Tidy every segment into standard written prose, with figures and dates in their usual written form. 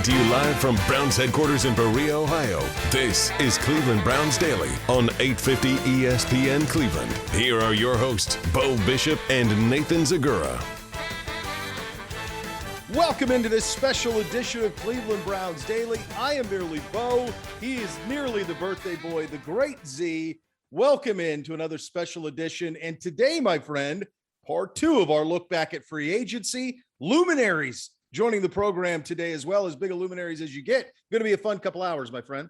to you live from Browns headquarters in Berea, Ohio. This is Cleveland Browns Daily on 850 ESPN Cleveland. Here are your hosts, Bo Bishop and Nathan Zagura. Welcome into this special edition of Cleveland Browns Daily. I am merely Bo. He is merely the birthday boy, the great Z. Welcome into another special edition. And today, my friend, part two of our look back at free agency. Luminaries joining the program today, as well as big luminaries as you get. Going to be a fun couple hours, my friend.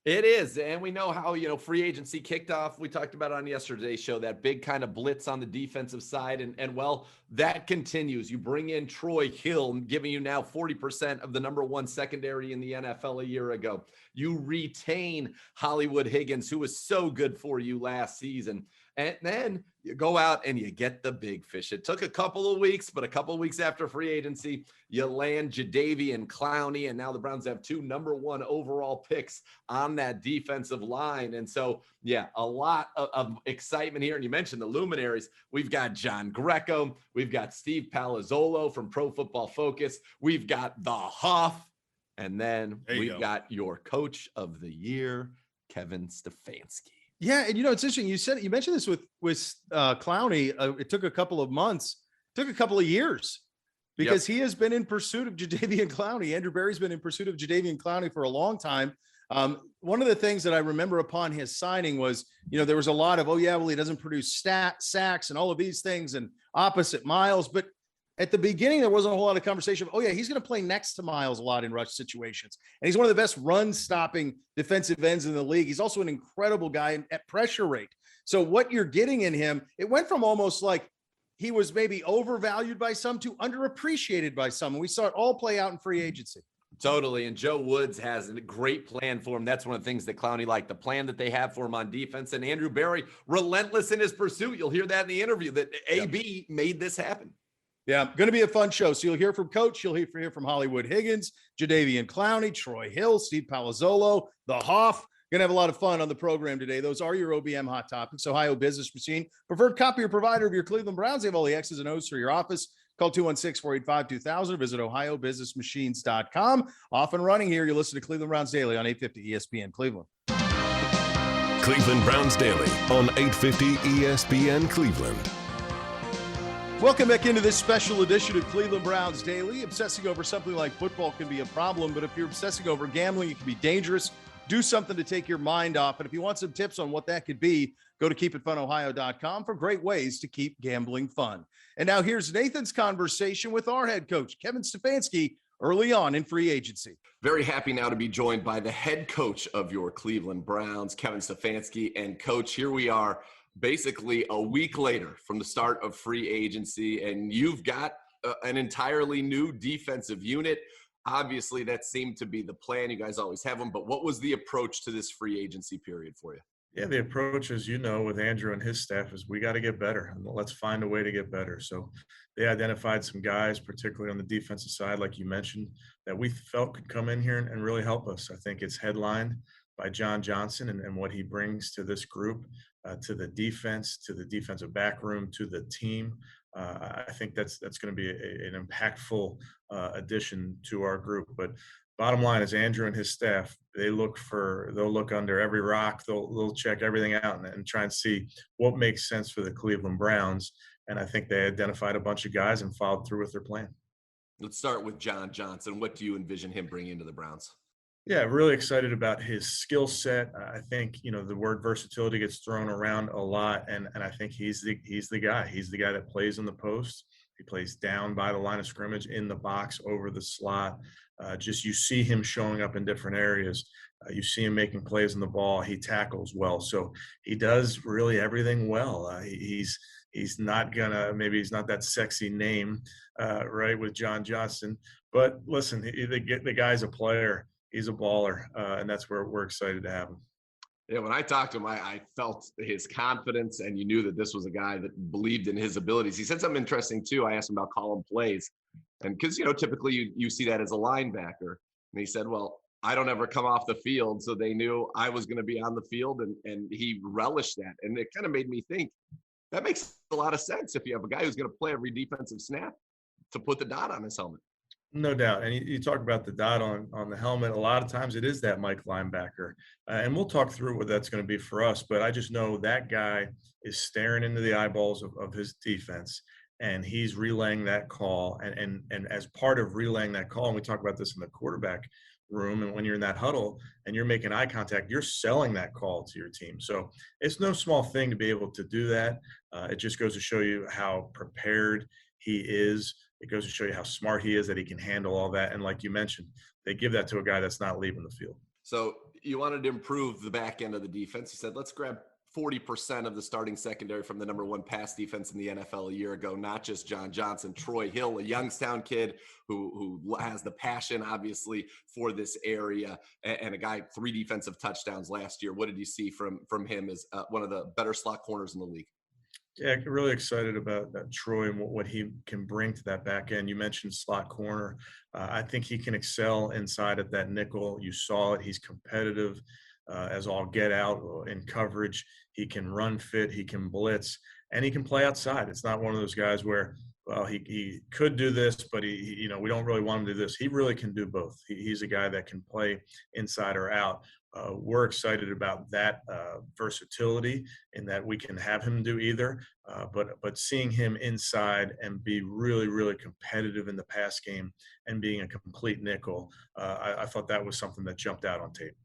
It is. And we know how, free agency kicked off. We talked about it on yesterday's show, that big kind of blitz on the defensive side. And well, that continues. You bring in Troy Hill, giving you now 40% of the number one secondary in the NFL a year ago. You retain Hollywood Higgins, who was so good for you last season. And then you go out and you get the big fish. It took a couple of weeks, but a couple of weeks after free agency, you land Jadeveon Clowney, and now the Browns have two number one overall picks on that defensive line. And so, yeah, a lot of excitement here. And you mentioned the luminaries. We've got John Greco. We've got Steve Palazzolo from Pro Football Focus. We've got the Huff. And then we've got your coach of the year, Kevin Stefanski. Yeah, and it's interesting. You mentioned this with Clowney. It took a couple of months, took a couple of years, because he has been in pursuit of Jadeveon Clowney. Andrew Berry's been in pursuit of Jadeveon Clowney for a long time. One of the things that I remember upon his signing was, there was a lot of, he doesn't produce sacks and all of these things and opposite Miles. But at the beginning, there wasn't a whole lot of conversation of, he's going to play next to Miles a lot in rush situations. And he's one of the best run-stopping defensive ends in the league. He's also an incredible guy at pressure rate. So what you're getting in him, it went from almost like he was maybe overvalued by some to underappreciated by some. And we saw it all play out in free agency. Totally. And Joe Woods has a great plan for him. That's one of the things that Clowney liked, the plan that they have for him on defense. And Andrew Berry, relentless in his pursuit. You'll hear that in the interview, that AB made this happen. Yeah, going to be a fun show. So you'll hear from Coach, you'll hear from Hollywood Higgins, Jadeveon Clowney, Troy Hill, Steve Palazzolo, the Hoff. Going to have a lot of fun on the program today. Those are your OBM hot topics. Ohio Business Machine, preferred copier provider of your Cleveland Browns. They have all the X's and O's for your office. Call 216-485-2000 or visit ohiobusinessmachines.com. Off and running here. You listen to Cleveland Browns Daily on 850 ESPN Cleveland. Cleveland Browns Daily on 850 ESPN Cleveland. Welcome back into this special edition of Cleveland Browns Daily. Obsessing over something like football can be a problem, but if you're obsessing over gambling, it can be dangerous. Do something to take your mind off. And if you want some tips on what that could be, go to keepitfunohio.com for great ways to keep gambling fun. And now here's Nathan's conversation with our head coach, Kevin Stefanski, early on in free agency. Very happy now to be joined by the head coach of your Cleveland Browns, Kevin Stefanski. And Coach, here we are, basically a week later from the start of free agency, and you've got an entirely new defensive unit. Obviously, that seemed to be the plan. You guys always have them, but what was the approach to this free agency period for you? Yeah, the approach, as you know, with Andrew and his staff is we got to get better. Let's find a way to get better. So they identified some guys, particularly on the defensive side, like you mentioned, that we felt could come in here and really help us. I think it's headlined by John Johnson and what he brings to this group, to the defense, to the defensive back room, to the team. I think that's going to be an impactful addition to our group. But bottom line is Andrew and his staff, they'll look under every rock. They'll check everything out and try and see what makes sense for the Cleveland Browns. And I think they identified a bunch of guys and followed through with their plan. Let's start with John Johnson. What do you envision him bringing to the Browns? Yeah, really excited about his skill set. I think, the word versatility gets thrown around a lot, and I think he's the guy. He's the guy that plays in the post. He plays down by the line of scrimmage, in the box, over the slot. You see him showing up in different areas. You see him making plays on the ball. He tackles well. So he does really everything well. He's not he's not that sexy name, right, with John Johnson. But listen, the guy's a player. He's a baller, and that's where we're excited to have him. Yeah, when I talked to him, I felt his confidence, and you knew that this was a guy that believed in his abilities. He said something interesting, too. I asked him about calling plays, and because, typically you see that as a linebacker. And he said, well, I don't ever come off the field, so they knew I was going to be on the field, and he relished that. And it kind of made me think, that makes a lot of sense if you have a guy who's going to play every defensive snap to put the dot on his helmet. No doubt. And you talk about the dot on the helmet. A lot of times it is that Mike linebacker. And we'll talk through what that's going to be for us. But I just know that guy is staring into the eyeballs of his defense, and he's relaying that call. And as part of relaying that call, and we talk about this in the quarterback room, and when you're in that huddle and you're making eye contact, you're selling that call to your team. So it's no small thing to be able to do that. It just goes to show you how prepared he is. It goes to show you how smart he is, that he can handle all that. And like you mentioned, they give that to a guy that's not leaving the field. So you wanted to improve the back end of the defense. You said, let's grab 40% of the starting secondary from the number one pass defense in the NFL a year ago, not just John Johnson, Troy Hill, a Youngstown kid who has the passion, obviously, for this area, and a guy, 3 defensive touchdowns last year. What did you see from him as one of the better slot corners in the league? Yeah, really excited about Troy and what he can bring to that back end. You mentioned slot corner. I think he can excel inside at that nickel. You saw it. He's competitive as all get out in coverage. He can run fit. He can blitz, and he can play outside. It's not one of those guys where, well, he could do this, but we don't really want him to do this. He really can do both. He's a guy that can play inside or out. We're excited about that versatility in that we can have him do either, but seeing him inside and be really, really competitive in the pass game and being a complete nickel, I thought that was something that jumped out on tape.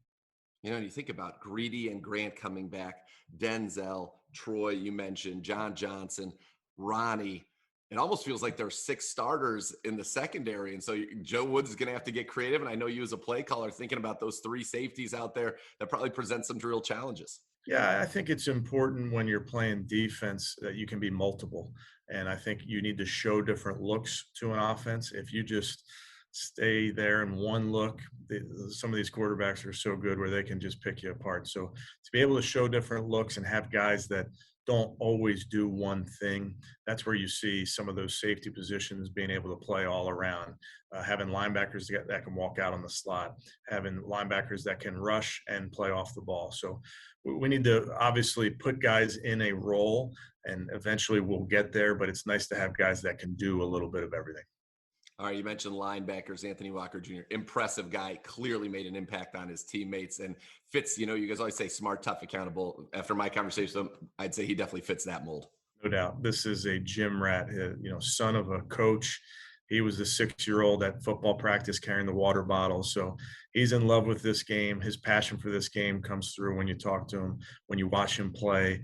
You think about Greedy and Grant coming back, Denzel, Troy, you mentioned, John Johnson, Ronnie. It almost feels like there's 6 starters in the secondary. And so Joe Woods is going to have to get creative. And I know you as a play caller thinking about those 3 safeties out there that probably present some real challenges. Yeah, I think it's important when you're playing defense that you can be multiple. And I think you need to show different looks to an offense. If you just stay there in one look, some of these quarterbacks are so good where they can just pick you apart. So to be able to show different looks and have guys that don't always do one thing, that's where you see some of those safety positions being able to play all around, having linebackers that can walk out on the slot, having linebackers that can rush and play off the ball. So we need to obviously put guys in a role, and eventually we'll get there, but it's nice to have guys that can do a little bit of everything. All right, you mentioned linebackers, Anthony Walker Jr., impressive guy, clearly made an impact on his teammates and fits, you guys always say smart, tough, accountable. After my conversation with him, I'd say he definitely fits that mold. No doubt. This is a gym rat, son of a coach. He was the 6-year-old at football practice carrying the water bottle. So he's in love with this game. His passion for this game comes through when you talk to him, when you watch him play.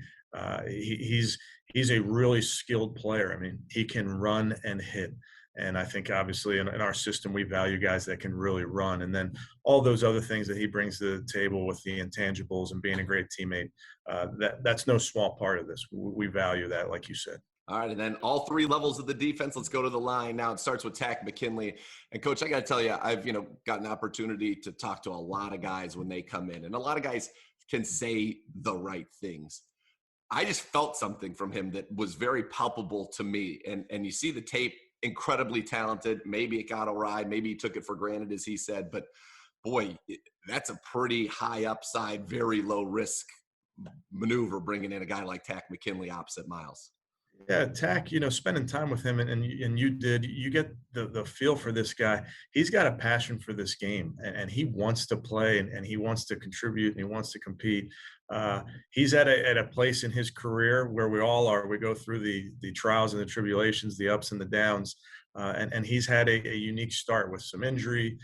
He's a really skilled player. I mean, he can run and hit. And I think obviously in our system, we value guys that can really run. And then all those other things that he brings to the table with the intangibles and being a great teammate, that's no small part of this. We value that, like you said. All right, and then all 3 levels of the defense. Let's go to the line now. It starts with Takk McKinley. And Coach, I got to tell you, I've got an opportunity to talk to a lot of guys when they come in, and a lot of guys can say the right things. I just felt something from him that was very palpable to me. And you see the tape, incredibly talented. Maybe it got awry. Maybe he took it for granted, as he said. But boy, that's a pretty high upside, very low risk maneuver, bringing in a guy like Takk McKinley opposite Miles. Yeah, Takk, spending time with him and you get the feel for this guy. He's got a passion for this game, and he wants to play and he wants to contribute and he wants to compete. He's at a place in his career where we all are. We go through the trials and the tribulations, the ups and the downs, and he's had a unique start with some injury,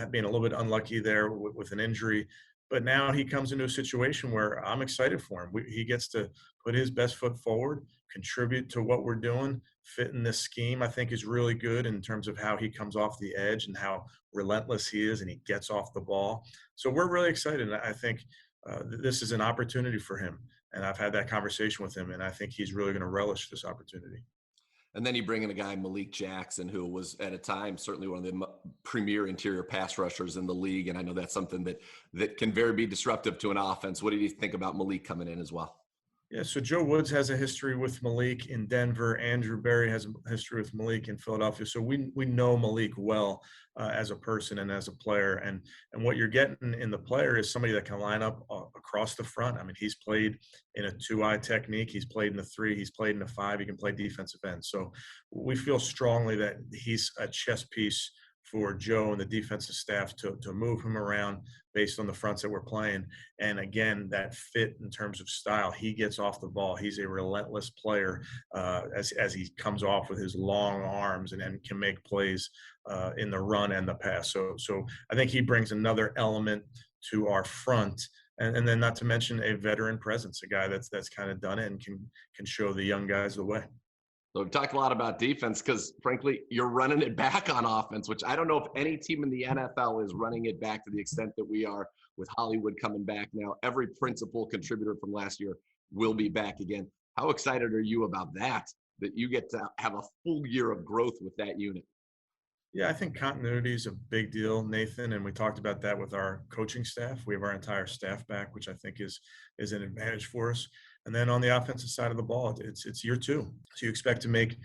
being a little bit unlucky there with an injury. But now he comes into a situation where I'm excited for him. He gets to put his best foot forward, contribute to what we're doing, fit in this scheme. I think is really good in terms of how he comes off the edge and how relentless he is and he gets off the ball. So we're really excited. And I think this is an opportunity for him. And I've had that conversation with him, and I think he's really going to relish this opportunity. And then you bring in a guy, Malik Jackson, who was at a time certainly one of the premier interior pass rushers in the league. And I know that's something that can very be disruptive to an offense. What did you think about Malik coming in as well? Yeah, so Joe Woods has a history with Malik in Denver. Andrew Berry has a history with Malik in Philadelphia. So we know Malik well as a person and as a player. And what you're getting in the player is somebody that can line up across the front. I mean, he's played in a 2-eye technique. He's played in the 3. He's played in the 5. He can play defensive end. So we feel strongly that he's a chess piece for Joe and the defensive staff to move him around based on the fronts that we're playing. And again, that fit in terms of style, he gets off the ball. He's a relentless player as he comes off with his long arms and can make plays in the run and the pass. So I think he brings another element to our front. And then not to mention a veteran presence, a guy that's kind of done it and can show the young guys the way. So we've talked a lot about defense because, frankly, you're running it back on offense, which I don't know if any team in the NFL is running it back to the extent that we are with Hollywood coming back now. Every principal contributor from last year will be back again. How excited are you about that you get to have a full year of growth with that unit? Yeah, I think continuity is a big deal, Nathan, and we talked about that with our coaching staff. We have our entire staff back, which I think is an advantage for us. And then on the offensive side of the ball, it's year two. So you expect to make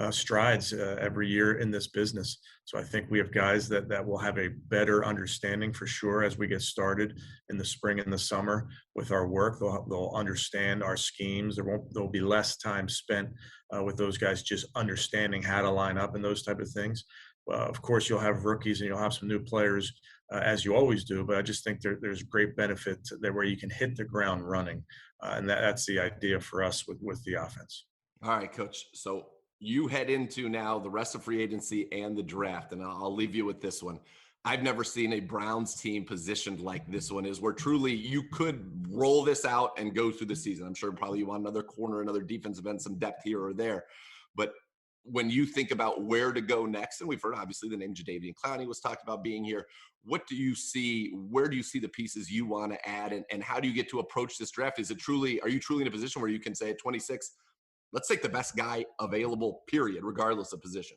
strides every year in this business. So I think we have guys that will have a better understanding for sure as we get started in the spring and the summer with our work. They'll understand our schemes. There'll be less time spent with those guys just understanding how to line up and those type of things. Of course, you'll have rookies and you'll have some new players as you always do, but I just think there's great benefit there where you can hit the ground running. And that's the idea for us with the offense. All right, Coach. So you head into now the rest of free agency and the draft, and I'll leave you with this one. I've never seen a Browns team positioned like this one is, where truly you could roll this out and go through the season. I'm sure probably you want another corner, another defensive end, some depth here or there. But when you think about where to go next, and we've heard obviously the name Jadeveon Clowney was talked about being here, what do you see? Where do you see the pieces you want to add, and how do you get to approach this draft? Are you truly in a position where you can say at 26, let's take the best guy available, period, regardless of position?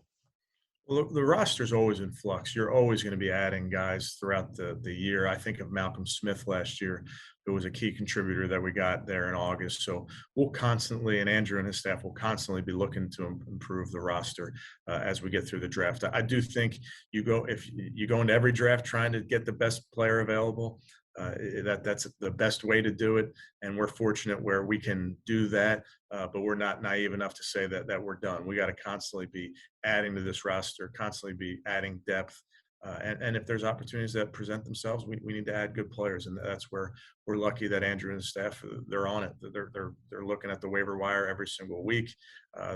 Well, the roster is always in flux. You're always going to be adding guys throughout the year. I think of Malcolm Smith last year, who was a key contributor that we got there in August. So we'll constantly, and Andrew and his staff will constantly be looking to improve the roster as we get through the draft. I do think if you go into every draft trying to get the best player available, that's the best way to do it, and we're fortunate where we can do that, but we're not naive enough to say that we're done. We got to constantly be adding to this roster, constantly be adding depth, and if there's opportunities that present themselves, we need to add good players, and that's where we're lucky that Andrew and his staff, they're on it. They're looking at the waiver wire every single week.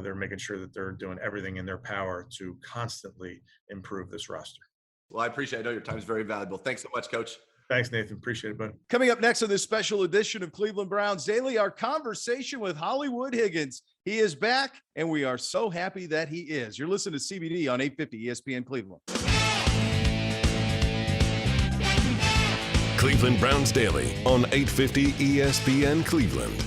They're making sure that they're doing everything in their power to constantly improve this roster. Well, I appreciate it. I know your time is very valuable. Thanks so much, Coach. Thanks, Nathan. Appreciate it, buddy. Coming up next on this special edition of Cleveland Browns Daily, our conversation with Hollywood Higgins. He is back, and we are so happy that he is. You're listening to CBD on 850 ESPN Cleveland. Cleveland Browns Daily on 850 ESPN Cleveland.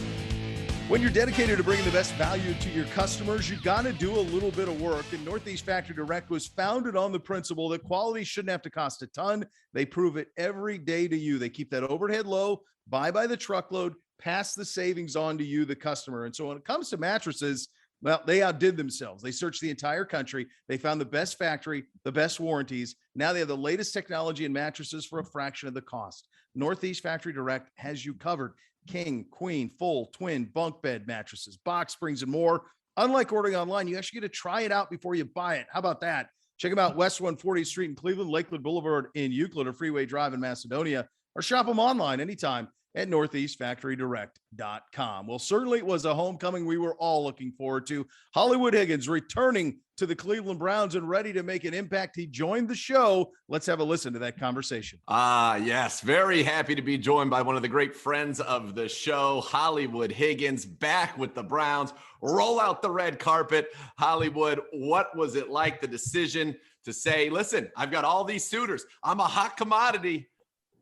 When you're dedicated to bringing the best value to your customers, you got to do a little bit of work. And Northeast Factory Direct was founded on the principle that quality shouldn't have to cost a ton. They prove it every day to you. They keep that overhead low, buy by the truckload, pass the savings on to you, the customer. And so when it comes to mattresses, well, they outdid themselves. They searched the entire country. They found the best factory, the best warranties. Now they have the latest technology in mattresses for a fraction of the cost. Northeast Factory Direct has you covered. King, queen, full, twin, bunk bed mattresses, box springs, and more. Unlike ordering online, you actually get to try it out before you buy it. How about that? Check them out West 140th Street in Cleveland, Lakeland Boulevard in Euclid, or Freeway Drive in Macedonia, or shop them online anytime at northeastfactorydirect.com. Well, certainly it was a homecoming we were all looking forward to. Hollywood Higgins returning to the Cleveland Browns and ready to make an impact. He joined the show. Let's have a listen to that conversation. Yes. Very happy to be joined by one of the great friends of the show, Hollywood Higgins, back with the Browns. Roll out the red carpet. Hollywood, what was it like, the decision to say, listen, I've got all these suitors. I'm a hot commodity,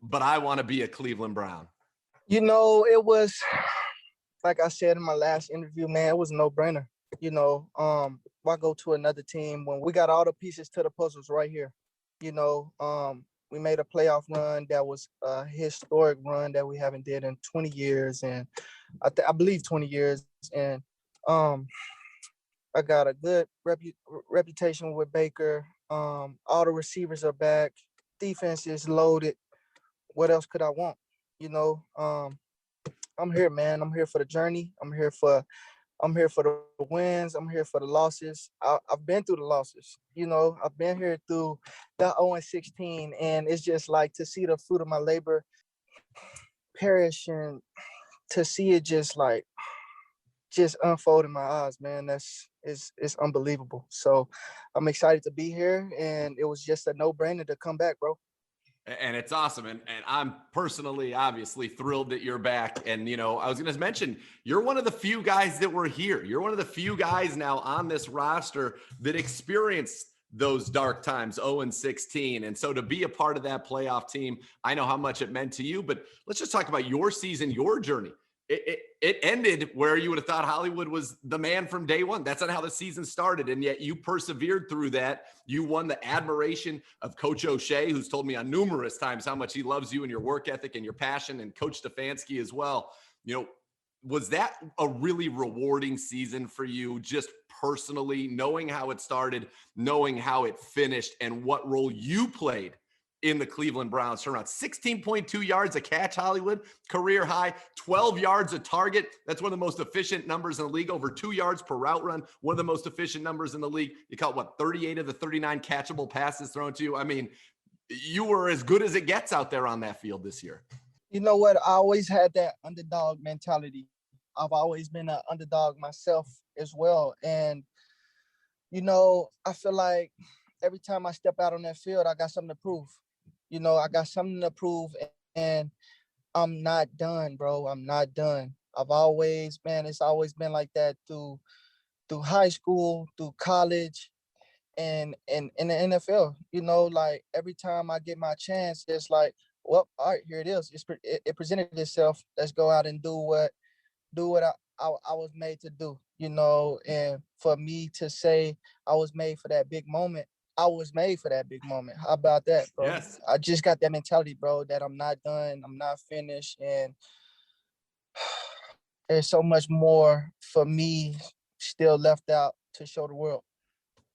but I want to be a Cleveland Brown? You know, it was, like I said in my last interview, man, it was a no-brainer. You know, why go to another team when we got all the pieces to the puzzles right here? You know, we made a playoff run that was a historic run that we haven't did in 20 years, and I believe 20 years. And I got a good reputation with Baker. All the receivers are back. Defense is loaded. What else could I want? You know, I'm here, man. I'm here for the journey. I'm here for I'm here for the wins. I'm here for the losses. I've been through the losses. You know, I've been here through the 0-16, and it's just like to see the fruit of my labor perish and to see it just unfold in my eyes, man. It's unbelievable. So I'm excited to be here, and it was just a no-brainer to come back, bro. And it's awesome. And I'm personally, obviously, thrilled that you're back. And, you know, I was going to mention, you're one of the few guys that were here. You're one of the few guys now on this roster that experienced those dark times, 0-16. And so to be a part of that playoff team, I know how much it meant to you. But let's just talk about your season, your journey. It ended where you would have thought Hollywood was the man from day one. That's not how the season started. And yet you persevered through that. You won the admiration of Coach O'Shea, who's told me on numerous times how much he loves you and your work ethic and your passion, and Coach Stefanski as well. You know, was that a really rewarding season for you, just personally, knowing how it started, knowing how it finished, and what role you played in the Cleveland Browns turnaround? 16.2 yards a catch, Hollywood, career high, 12 yards a target. That's one of the most efficient numbers in the league, over 2 yards per route run, one of the most efficient numbers in the league. You caught, what, 38 of the 39 catchable passes thrown to you? I mean, you were as good as it gets out there on that field this year. You know what? I always had that underdog mentality. I've always been an underdog myself as well. And, you know, I feel like every time I step out on that field, I got something to prove. You know, I got something to prove, and I'm not done, bro. I'm not done. It's always been like that through high school, through college, and in the NFL. You know, like every time I get my chance, it's like, well, all right, here it is. It presented itself. Let's go out and do what I was made to do. You know, and for me to say I was made for that big moment, I was made for that big moment. How about that, bro? Yes. I just got that mentality, bro, that I'm not done. I'm not finished. And there's so much more for me still left out to show the world.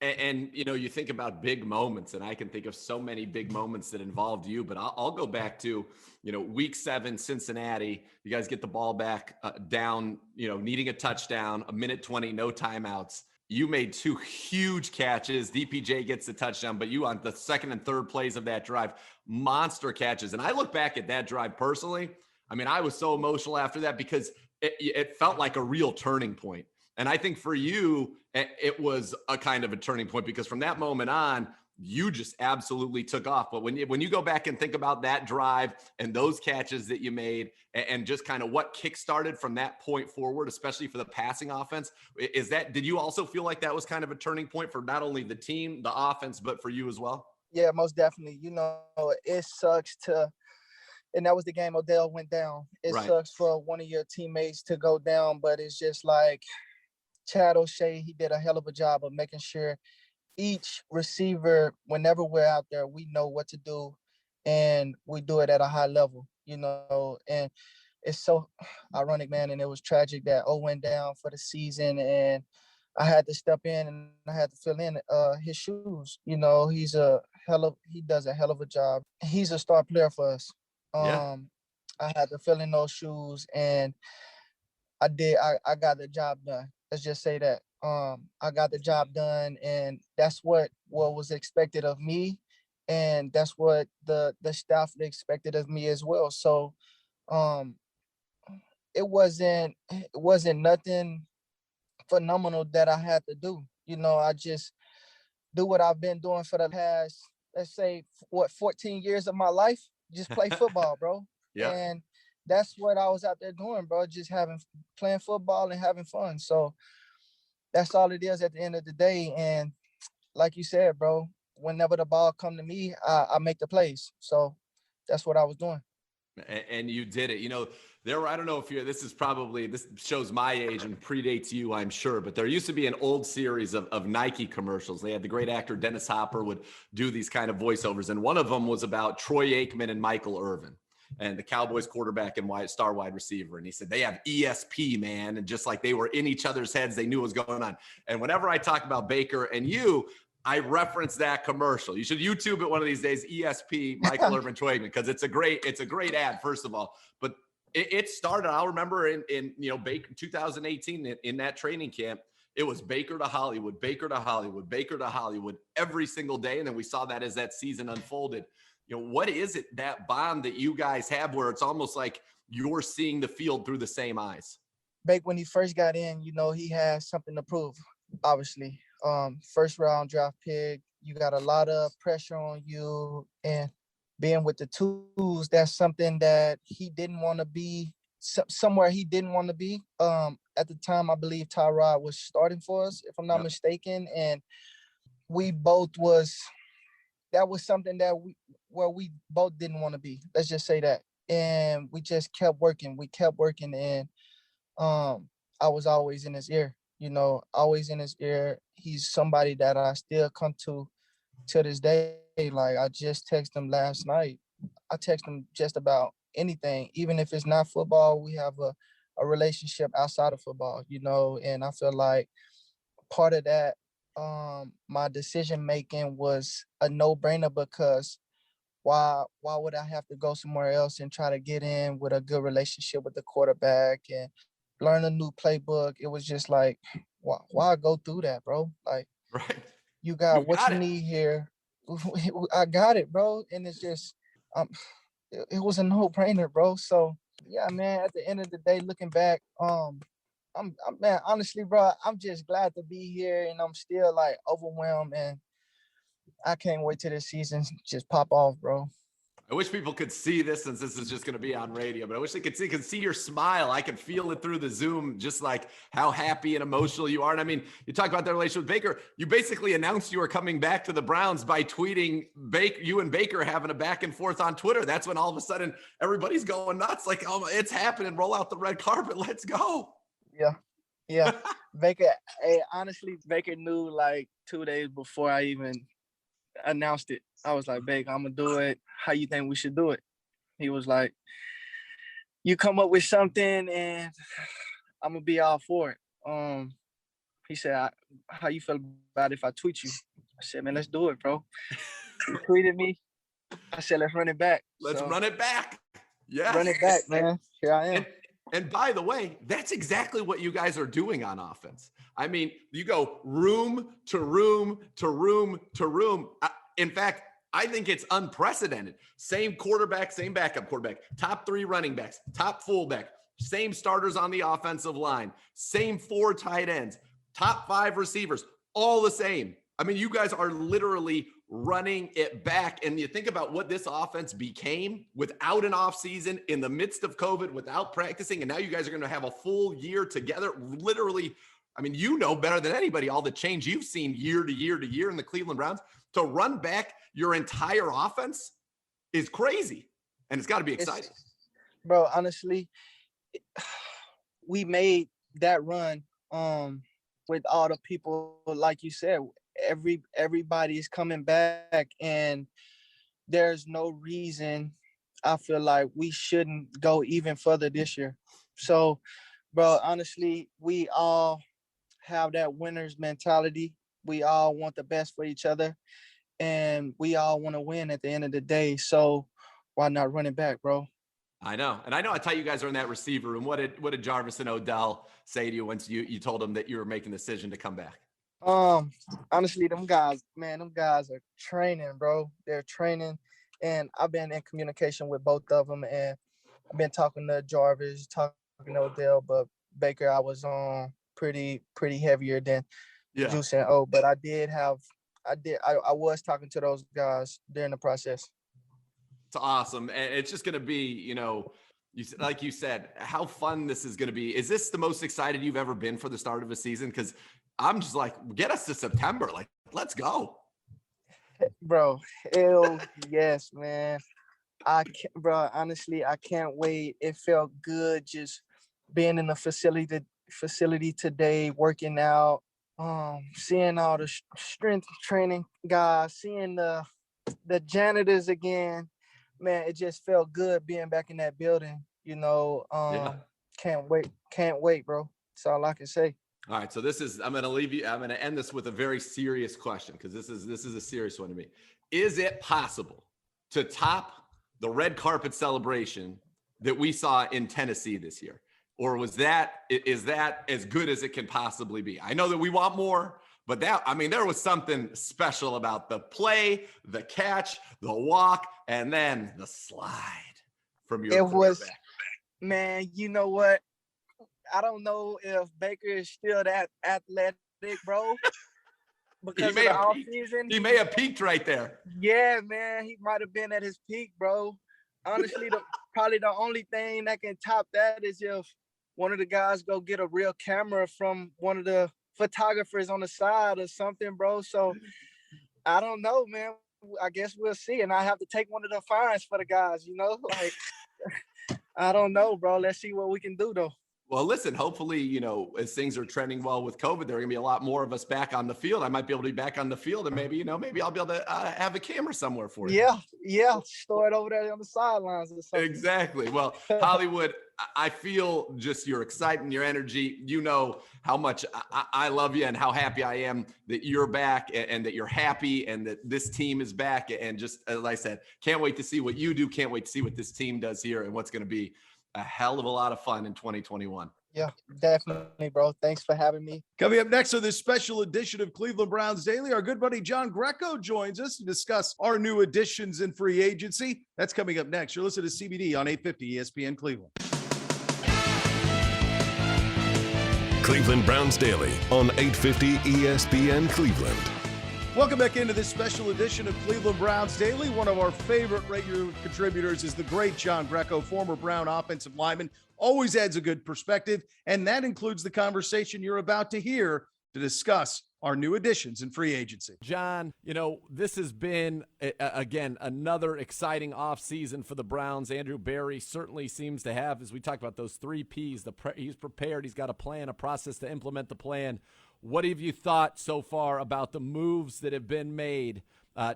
And you know, you think about big moments, and I can think of so many big moments that involved you, but I'll go back to, you know, week 7, Cincinnati. You guys get the ball back down, you know, needing a touchdown, 1:20, no timeouts. You made 2 huge catches. DPJ gets the touchdown, but you on the second and third plays of that drive, monster catches. And I look back at that drive personally. I mean, I was so emotional after that because it felt like a real turning point. And I think for you, it was a kind of a turning point because from that moment on, you just absolutely took off. But when you go back and think about that drive and those catches that you made and just kind of what kickstarted from that point forward, especially for the passing offense, did you also feel like that was kind of a turning point for not only the team, the offense, but for you as well? Yeah, most definitely. You know, it sucks and that was the game Odell went down. It Right. sucks for one of your teammates to go down, but it's just like Chad O'Shea, he did a hell of a job of making sure each receiver, whenever we're out there, we know what to do, and we do it at a high level, you know. And it's so ironic, man, and it was tragic that O went down for the season, and I had to step in and I had to fill in his shoes. You know, he does a hell of a job. He's a star player for us. Yeah. I had to fill in those shoes, and I did. I got the job done. Let's just say that. I got the job done, and that's what was expected of me, and that's what the staff expected of me as well. So, it wasn't nothing phenomenal that I had to do. You know, I just do what I've been doing for the past, let's say, 14 years of my life. Just play football, bro. Yeah. And that's what I was out there doing, bro. Just playing football and having fun. So that's all it is at the end of the day. And like you said, bro, whenever the ball come to me, I make the plays. So that's what I was doing. And you did it. You know, I don't know if this shows my age and predates you, I'm sure, but there used to be an old series of Nike commercials. They had the great actor Dennis Hopper would do these kind of voiceovers. And one of them was about Troy Aikman and Michael Irvin and the Cowboys quarterback and star wide receiver. And he said, they have ESP, man. And just like they were in each other's heads, they knew what was going on. And whenever I talk about Baker and you, I reference that commercial. You should YouTube it one of these days, ESP, Michael Irvin, Troy Aikman, because it's a great ad, first of all. But it started. I'll remember in Baker 2018 in that training camp. It was Baker to Hollywood, Baker to Hollywood, Baker to Hollywood every single day. And then we saw that as that season unfolded. What is it, that bond that you guys have where it's almost like you're seeing the field through the same eyes? Baker, when he first got in, he had something to prove, obviously. First round draft pick, you got a lot of pressure on you. And being with the twos, that's something that he didn't want to be, somewhere he didn't want to be. At the time, I believe Tyrod was starting for us, if I'm not mistaken. And we both that was something that we both didn't want to be. Let's just say that. And we just kept working. We kept working. And I was always in his ear, always in his ear. He's somebody that I still come to this day. Like, I just texted him last night. I text him just about anything, even if it's not football. We have a relationship outside of football, and I feel like part of that, my decision making was a no-brainer, because why would I have to go somewhere else and try to get in with a good relationship with the quarterback and learn a new playbook? It was just like, why go through that, bro? Like, right. You got what you need here. I got it, bro. And it's just, it was a no-brainer, bro. So yeah, man, at the end of the day, looking back, man, honestly, bro, I'm just glad to be here, and I'm still like overwhelmed, and I can't wait till this season just pop off, bro. I wish people could see this, since this is just going to be on radio, but I wish they could see your smile. I could feel it through the Zoom, just like how happy and emotional you are. And I mean, you talk about that relationship with Baker. You basically announced you were coming back to the Browns by tweeting you and Baker having a back and forth on Twitter. That's when all of a sudden everybody's going nuts. Like, oh, it's happening. Roll out the red carpet. Let's go. Yeah. Baker, honestly, Baker knew like 2 days before I even announced it. I was like, Baker, I'm gonna do it. How you think we should do it? He was like, you come up with something and I'm gonna be all for it. He said, how you feel about if I tweet you? I said, man, let's do it, bro. He tweeted me. I said, let's run it back. Let's run it back. Yes. Run it back, man. Here I am. And by the way, that's exactly what you guys are doing on offense. I mean, you go room to room to room to room. In fact, I think it's unprecedented. Same quarterback, same backup quarterback, top 3 running backs, top fullback, same starters on the offensive line, same 4 tight ends, top 5 receivers, all the same. I mean, you guys are literally running it back. And you think about what this offense became without an offseason, in the midst of COVID, without practicing. And now you guys are going to have a full year together. Literally, I mean, better than anybody all the change you've seen year to year to year in the Cleveland Browns. To run back your entire offense is crazy. And it's got to be exciting. Bro, honestly, we made that run with all the people, like you said. Everybody is coming back, and there's no reason I feel like we shouldn't go even further this year. So, bro, honestly, we all have that winner's mentality. We all want the best for each other, and we all want to win at the end of the day. So why not run it back, bro? I know. And I know I tell you guys are in that receiver room. What did Jarvis and Odell say to you once you told them that you were making the decision to come back? Honestly, them guys are training, bro. They're training, and I've been in communication with both of them, and I've been talking to Jarvis, talking to Odell, but Baker, I was on pretty heavier than Juice and O, but I was talking to those guys during the process. It's awesome. And it's just going to be, like you said, how fun this is going to be. Is this the most excited you've ever been for the start of a season? Because I'm just like, get us to September. Like, let's go. Bro, hell yes, man. Honestly, I can't wait. It felt good just being in the facility today, working out, seeing all the strength training guys, seeing the janitors again. Man, it just felt good being back in that building, Can't wait, bro. That's all I can say. All right, so I'm going to end this with a very serious question, because this is a serious one to me. Is it possible to top the red carpet celebration that we saw in Tennessee this year? Or is that as good as it can possibly be? I know that we want more, but there was something special about the play, the catch, the walk, and then the slide from your quarterback. Man, you know what? I don't know if Baker is still that athletic, bro. Because of the offseason. He may have peaked right there. Yeah, man. He might have been at his peak, bro. Honestly, probably the only thing that can top that is if one of the guys go get a real camera from one of the photographers on the side or something, bro. So I don't know, man. I guess we'll see. And I have to take one of the fines for the guys, like I don't know, bro. Let's see what we can do though. Well, listen, hopefully, as things are trending well with COVID, there are going to be a lot more of us back on the field. I might be able to be back on the field, and maybe I'll be able to have a camera somewhere for you. Yeah. Store it over there on the sidelines or something. Exactly. Well, Hollywood, I feel just your excitement, your energy. You know how much I love you and how happy I am that you're back and that you're happy and that this team is back. And just, as I said, can't wait to see what you do. Can't wait to see what this team does here and what's going to be a hell of a lot of fun in 2021. Yeah, definitely, bro. Thanks for having me. Coming up next on this special edition of Cleveland Browns Daily, our good buddy John Greco joins us to discuss our new additions in free agency. That's coming up next. You're listening to CBD on 850 ESPN Cleveland. Cleveland Browns Daily on 850 ESPN Cleveland. Welcome back into this special edition of Cleveland Browns Daily. One of our favorite regular contributors is the great John Greco, former Brown offensive lineman. Always adds a good perspective, and that includes the conversation you're about to hear to discuss our new additions in free agency. John, this has been, again, another exciting offseason for the Browns. Andrew Berry certainly seems to have, as we talked about, those 3 Ps. He's prepared. He's got a plan, a process to implement the plan. What have you thought so far about the moves that have been made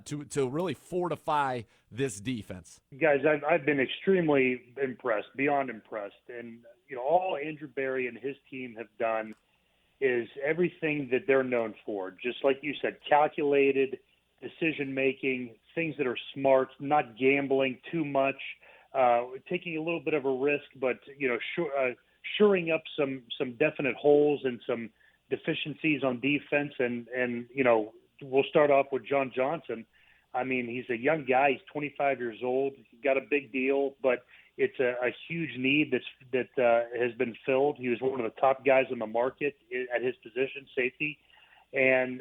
to really fortify this defense? Guys, I've been extremely impressed, beyond impressed. And, all Andrew Berry and his team have done is everything that they're known for. Just like you said, calculated decision-making, things that are smart, not gambling too much, taking a little bit of a risk, but, shoring up some definite holes and some deficiencies on defense. And we'll start off with John Johnson. I mean, he's a young guy. He's 25 years old. He's got a big deal, but it's a huge need that has been filled. He was one of the top guys in the market at his position, safety. And,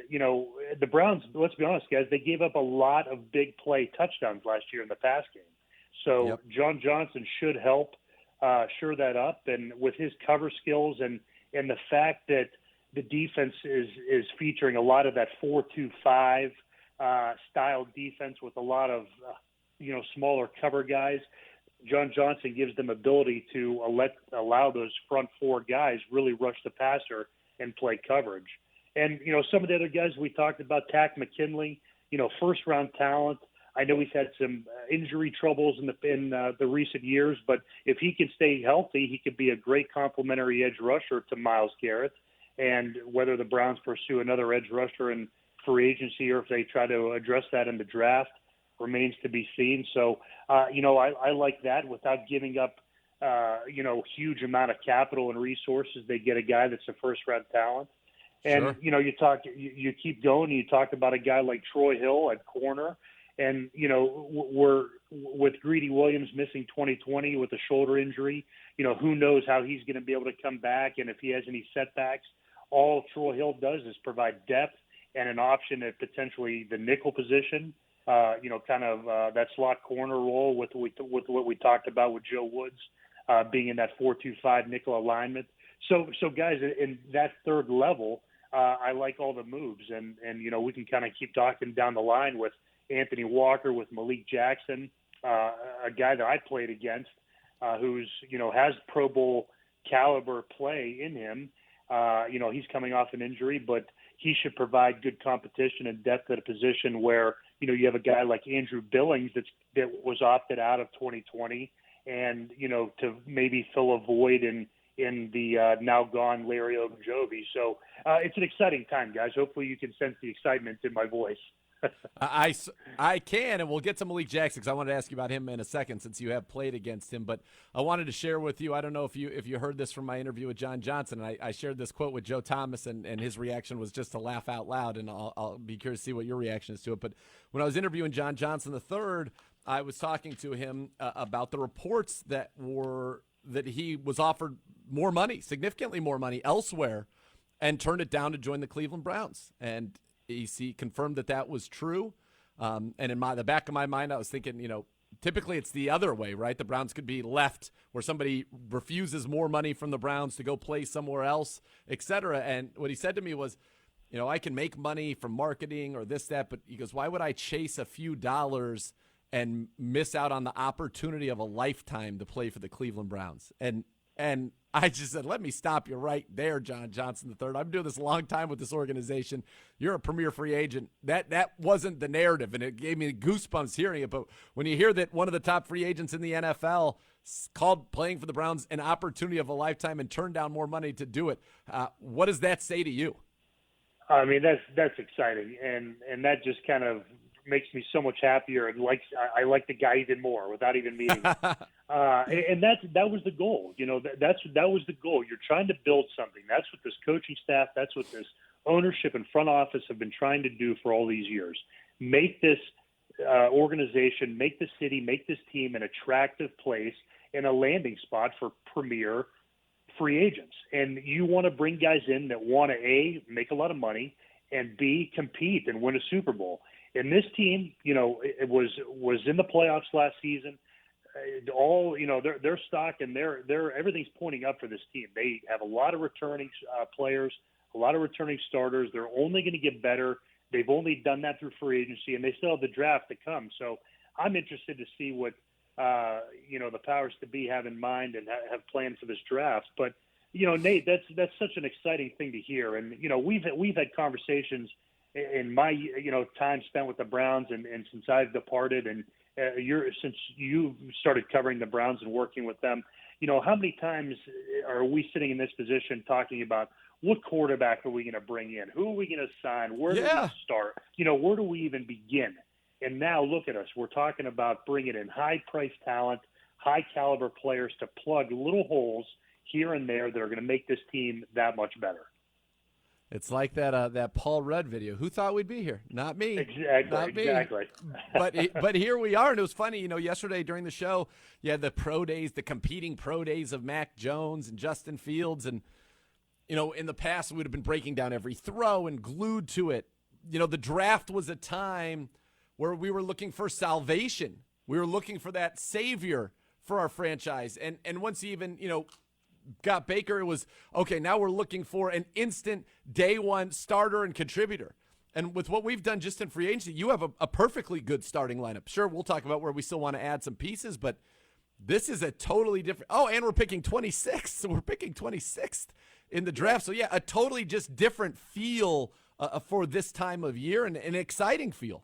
the Browns, let's be honest, guys, they gave up a lot of big play touchdowns last year in the pass game. So yep. John Johnson should help shore that up. And with his cover skills and the fact that the defense is featuring a lot of that 4-2-5 style defense with a lot of, smaller cover guys. John Johnson gives them ability to allow those front 4 guys really rush the passer and play coverage. And, some of the other guys we talked about, Tack McKinley, first-round talent. I know he's had some injury troubles in the recent years, but if he can stay healthy, he could be a great complementary edge rusher to Myles Garrett. And whether the Browns pursue another edge rusher in free agency or if they try to address that in the draft remains to be seen. So, I like that without giving up, huge amount of capital and resources. They get a guy that's a first-round talent. And, sure. You keep going. You talk about a guy like Troy Hill at corner. And, we're with Greedy Williams missing 2020 with a shoulder injury, who knows how he's going to be able to come back and if he has any setbacks. All Troy Hill does is provide depth and an option at potentially the nickel position, that slot corner role with what we talked about with Joe Woods being in that 4-2-5 nickel alignment. So guys, in that third level, I like all the moves. And we can kind of keep talking down the line with Anthony Walker, with Malik Jackson, a guy that I played against who's, has Pro Bowl caliber play in him. He's coming off an injury, but he should provide good competition and depth at a position where, you have a guy like Andrew Billings that was opted out of 2020 and, to maybe fill a void in the now gone Larry Ogunjobi. So it's an exciting time, guys. Hopefully you can sense the excitement in my voice. I can, and we'll get to Malik Jackson because I wanted to ask you about him in a second since you have played against him. But I wanted to share with you, I don't know if you heard this from my interview with John Johnson, and I shared this quote with Joe Thomas, and his reaction was just to laugh out loud, and I'll be curious to see what your reaction is to it. But when I was interviewing John Johnson III, I was talking to him about the reports that he was offered more money, significantly more money elsewhere, and turned it down to join the Cleveland Browns. And he confirmed that was true. And in the back of my mind, I was thinking, typically it's the other way, right? The Browns could be left where somebody refuses more money from the Browns to go play somewhere else, et cetera. And what he said to me was, I can make money from marketing or this, that, but he goes, why would I chase a few dollars and miss out on the opportunity of a lifetime to play for the Cleveland Browns? And I just said, let me stop you right there, John Johnson III. I've been doing this a long time with this organization. You're a premier free agent. That wasn't the narrative, and it gave me goosebumps hearing it. But when you hear that one of the top free agents in the NFL called playing for the Browns an opportunity of a lifetime and turned down more money to do it, what does that say to you? I mean, that's exciting, and that just kind of makes me so much happier, and I like the guy even more without even meeting him. And that was the goal. That was the goal. You're trying to build something. That's what this coaching staff, that's what this ownership and front office have been trying to do for all these years. Make this organization, make the city, make this team an attractive place and a landing spot for premier free agents. And you want to bring guys in that want to, A, make a lot of money, and B, compete and win a Super Bowl. And this team, it was in the playoffs last season. Their stock and their everything's pointing up for this team. They have a lot of returning players, a lot of returning starters. They're only going to get better. They've only done that through free agency, and they still have the draft to come. So I'm interested to see what the powers to be have in mind and have planned for this draft. But Nate, that's such an exciting thing to hear. And we've had conversations in my time spent with the Browns and since I've departed, and since you started covering the Browns and working with them, how many times are we sitting in this position talking about what quarterback are we going to bring in? Who are we going to sign? Where do we start? Where do we even begin? And now look at us. We're talking about bringing in high-priced talent, high-caliber players to plug little holes here and there that are going to make this team that much better. It's like that Paul Rudd video. Who thought we'd be here? Not me. Exactly. Not me. Exactly. But here we are, and it was funny. Yesterday during the show, you had the pro days, the competing pro days of Mac Jones and Justin Fields, and in the past we would have been breaking down every throw and glued to it. The draft was a time where we were looking for salvation. We were looking for that savior for our franchise, and once you even got Baker, it was, okay, now we're looking for an instant day one starter and contributor. And with what we've done just in free agency, you have a perfectly good starting lineup. Sure, we'll talk about where we still want to add some pieces, but this is a totally different – and we're picking 26th. So we're picking 26th in the draft. So, yeah, a totally just different feel for this time of year and an exciting feel.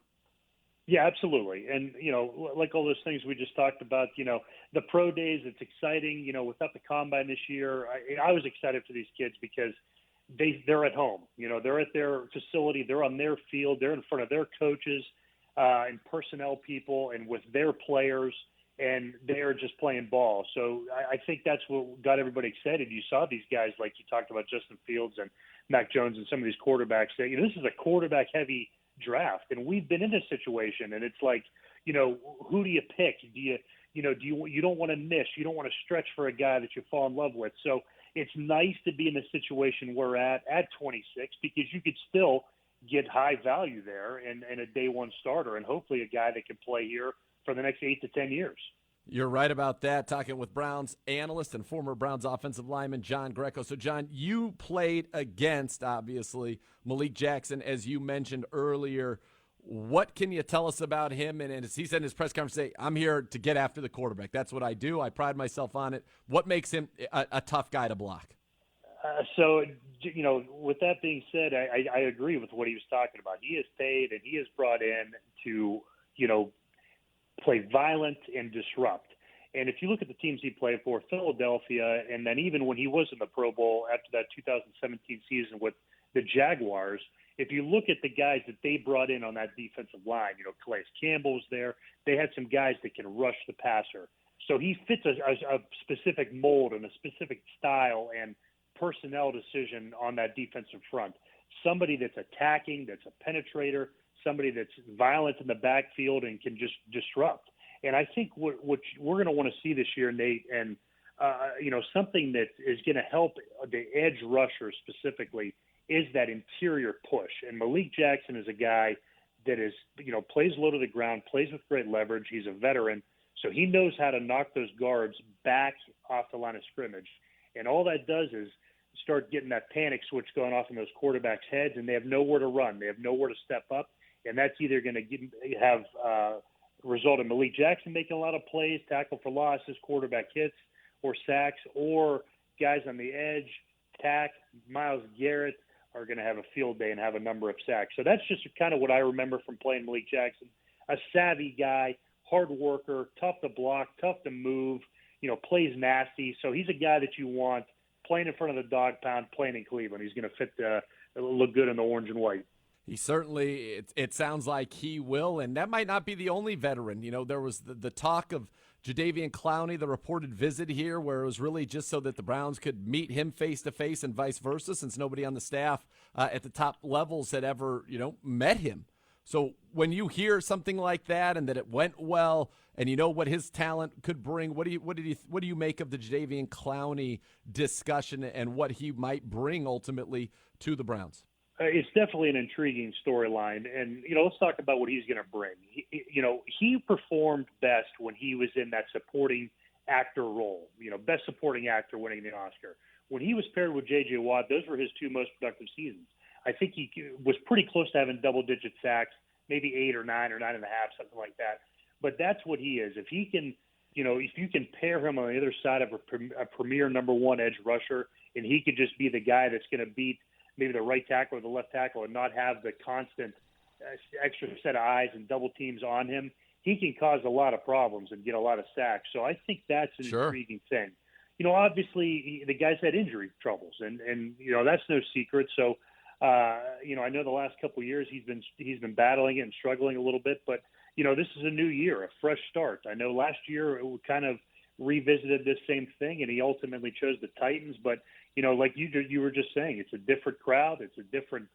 Yeah, absolutely. And, like all those things we just talked about, the pro days, it's exciting, without the combine this year. I was excited for these kids because they're at home, they're at their facility, they're on their field, they're in front of their coaches and personnel people and with their players, and they're just playing ball. So I think that's what got everybody excited. You saw these guys, like you talked about Justin Fields and Mac Jones and some of these quarterbacks that, this is a quarterback heavy draft, and we've been in this situation, and it's like, who do you pick? You don't want to miss, you don't want to stretch for a guy that you fall in love with. So it's nice to be in the situation we're at 26, because you could still get high value there and a day one starter, and hopefully a guy that can play here for the next 8 to 10 years. You're right about that. Talking with Browns analyst and former Browns offensive lineman John Greco. So, John, you played against, obviously, Malik Jackson, as you mentioned earlier. What can you tell us about him? And as he said in his press conference, I'm here to get after the quarterback. That's what I do. I pride myself on it. What makes him a tough guy to block? With that being said, I agree with what he was talking about. He is paid and he is brought in to, play violent and disrupt. And if you look at the teams he played for, Philadelphia, and then even when he was in the Pro Bowl after that 2017 season with the Jaguars, if you look at the guys that they brought in on that defensive line, Calais Campbell's there. They had some guys that can rush the passer. So he fits a specific mold and a specific style and personnel decision on that defensive front. Somebody that's attacking, that's a penetrator, somebody that's violent in the backfield and can just disrupt. And I think what we're going to want to see this year, Nate, and something that is going to help the edge rusher specifically is that interior push. And Malik Jackson is a guy that is, plays low to the ground, plays with great leverage. He's a veteran, so he knows how to knock those guards back off the line of scrimmage. And all that does is start getting that panic switch going off in those quarterbacks' heads, and they have nowhere to run. They have nowhere to step up, and that's either going to have result in Malik Jackson making a lot of plays, tackle for losses, quarterback hits, or sacks, or guys on the edge, Tack, Myles Garrett, are going to have a field day and have a number of sacks. So that's just kind of what I remember from playing Malik Jackson. A savvy guy, hard worker, tough to block, tough to move, plays nasty. So he's a guy that you want playing in front of the dog pound, playing in Cleveland. He's going to fit look good in the orange and white. He certainly, it sounds like he will, and that might not be the only veteran. There was the talk of Jadeveon Clowney, the reported visit here, where it was really just so that the Browns could meet him face-to-face and vice versa, since nobody on the staff at the top levels had ever, met him. So when you hear something like that and that it went well and you know what his talent could bring, what do you make of the Jadeveon Clowney discussion and what he might bring ultimately to the Browns? It's definitely an intriguing storyline, and let's talk about what he's going to bring. He performed best when he was in that supporting actor role. Best supporting actor winning the Oscar. When he was paired with J.J. Watt, those were his two most productive seasons. I think he was pretty close to having double-digit sacks, maybe 8 or 9 or 9.5, something like that. But that's what he is. If he can, if you can pair him on the other side of a premier number one edge rusher, and he could just be the guy that's going to beat maybe the right tackle or the left tackle and not have the constant extra set of eyes and double teams on him, he can cause a lot of problems and get a lot of sacks. So I think that's an intriguing thing. Obviously the guy's had injury troubles and that's no secret. So, I know the last couple of years he's been battling it and struggling a little bit, but this is a new year, a fresh start. I know last year it kind of revisited this same thing and he ultimately chose the Titans, but like you were just saying, it's a different crowd. It's a different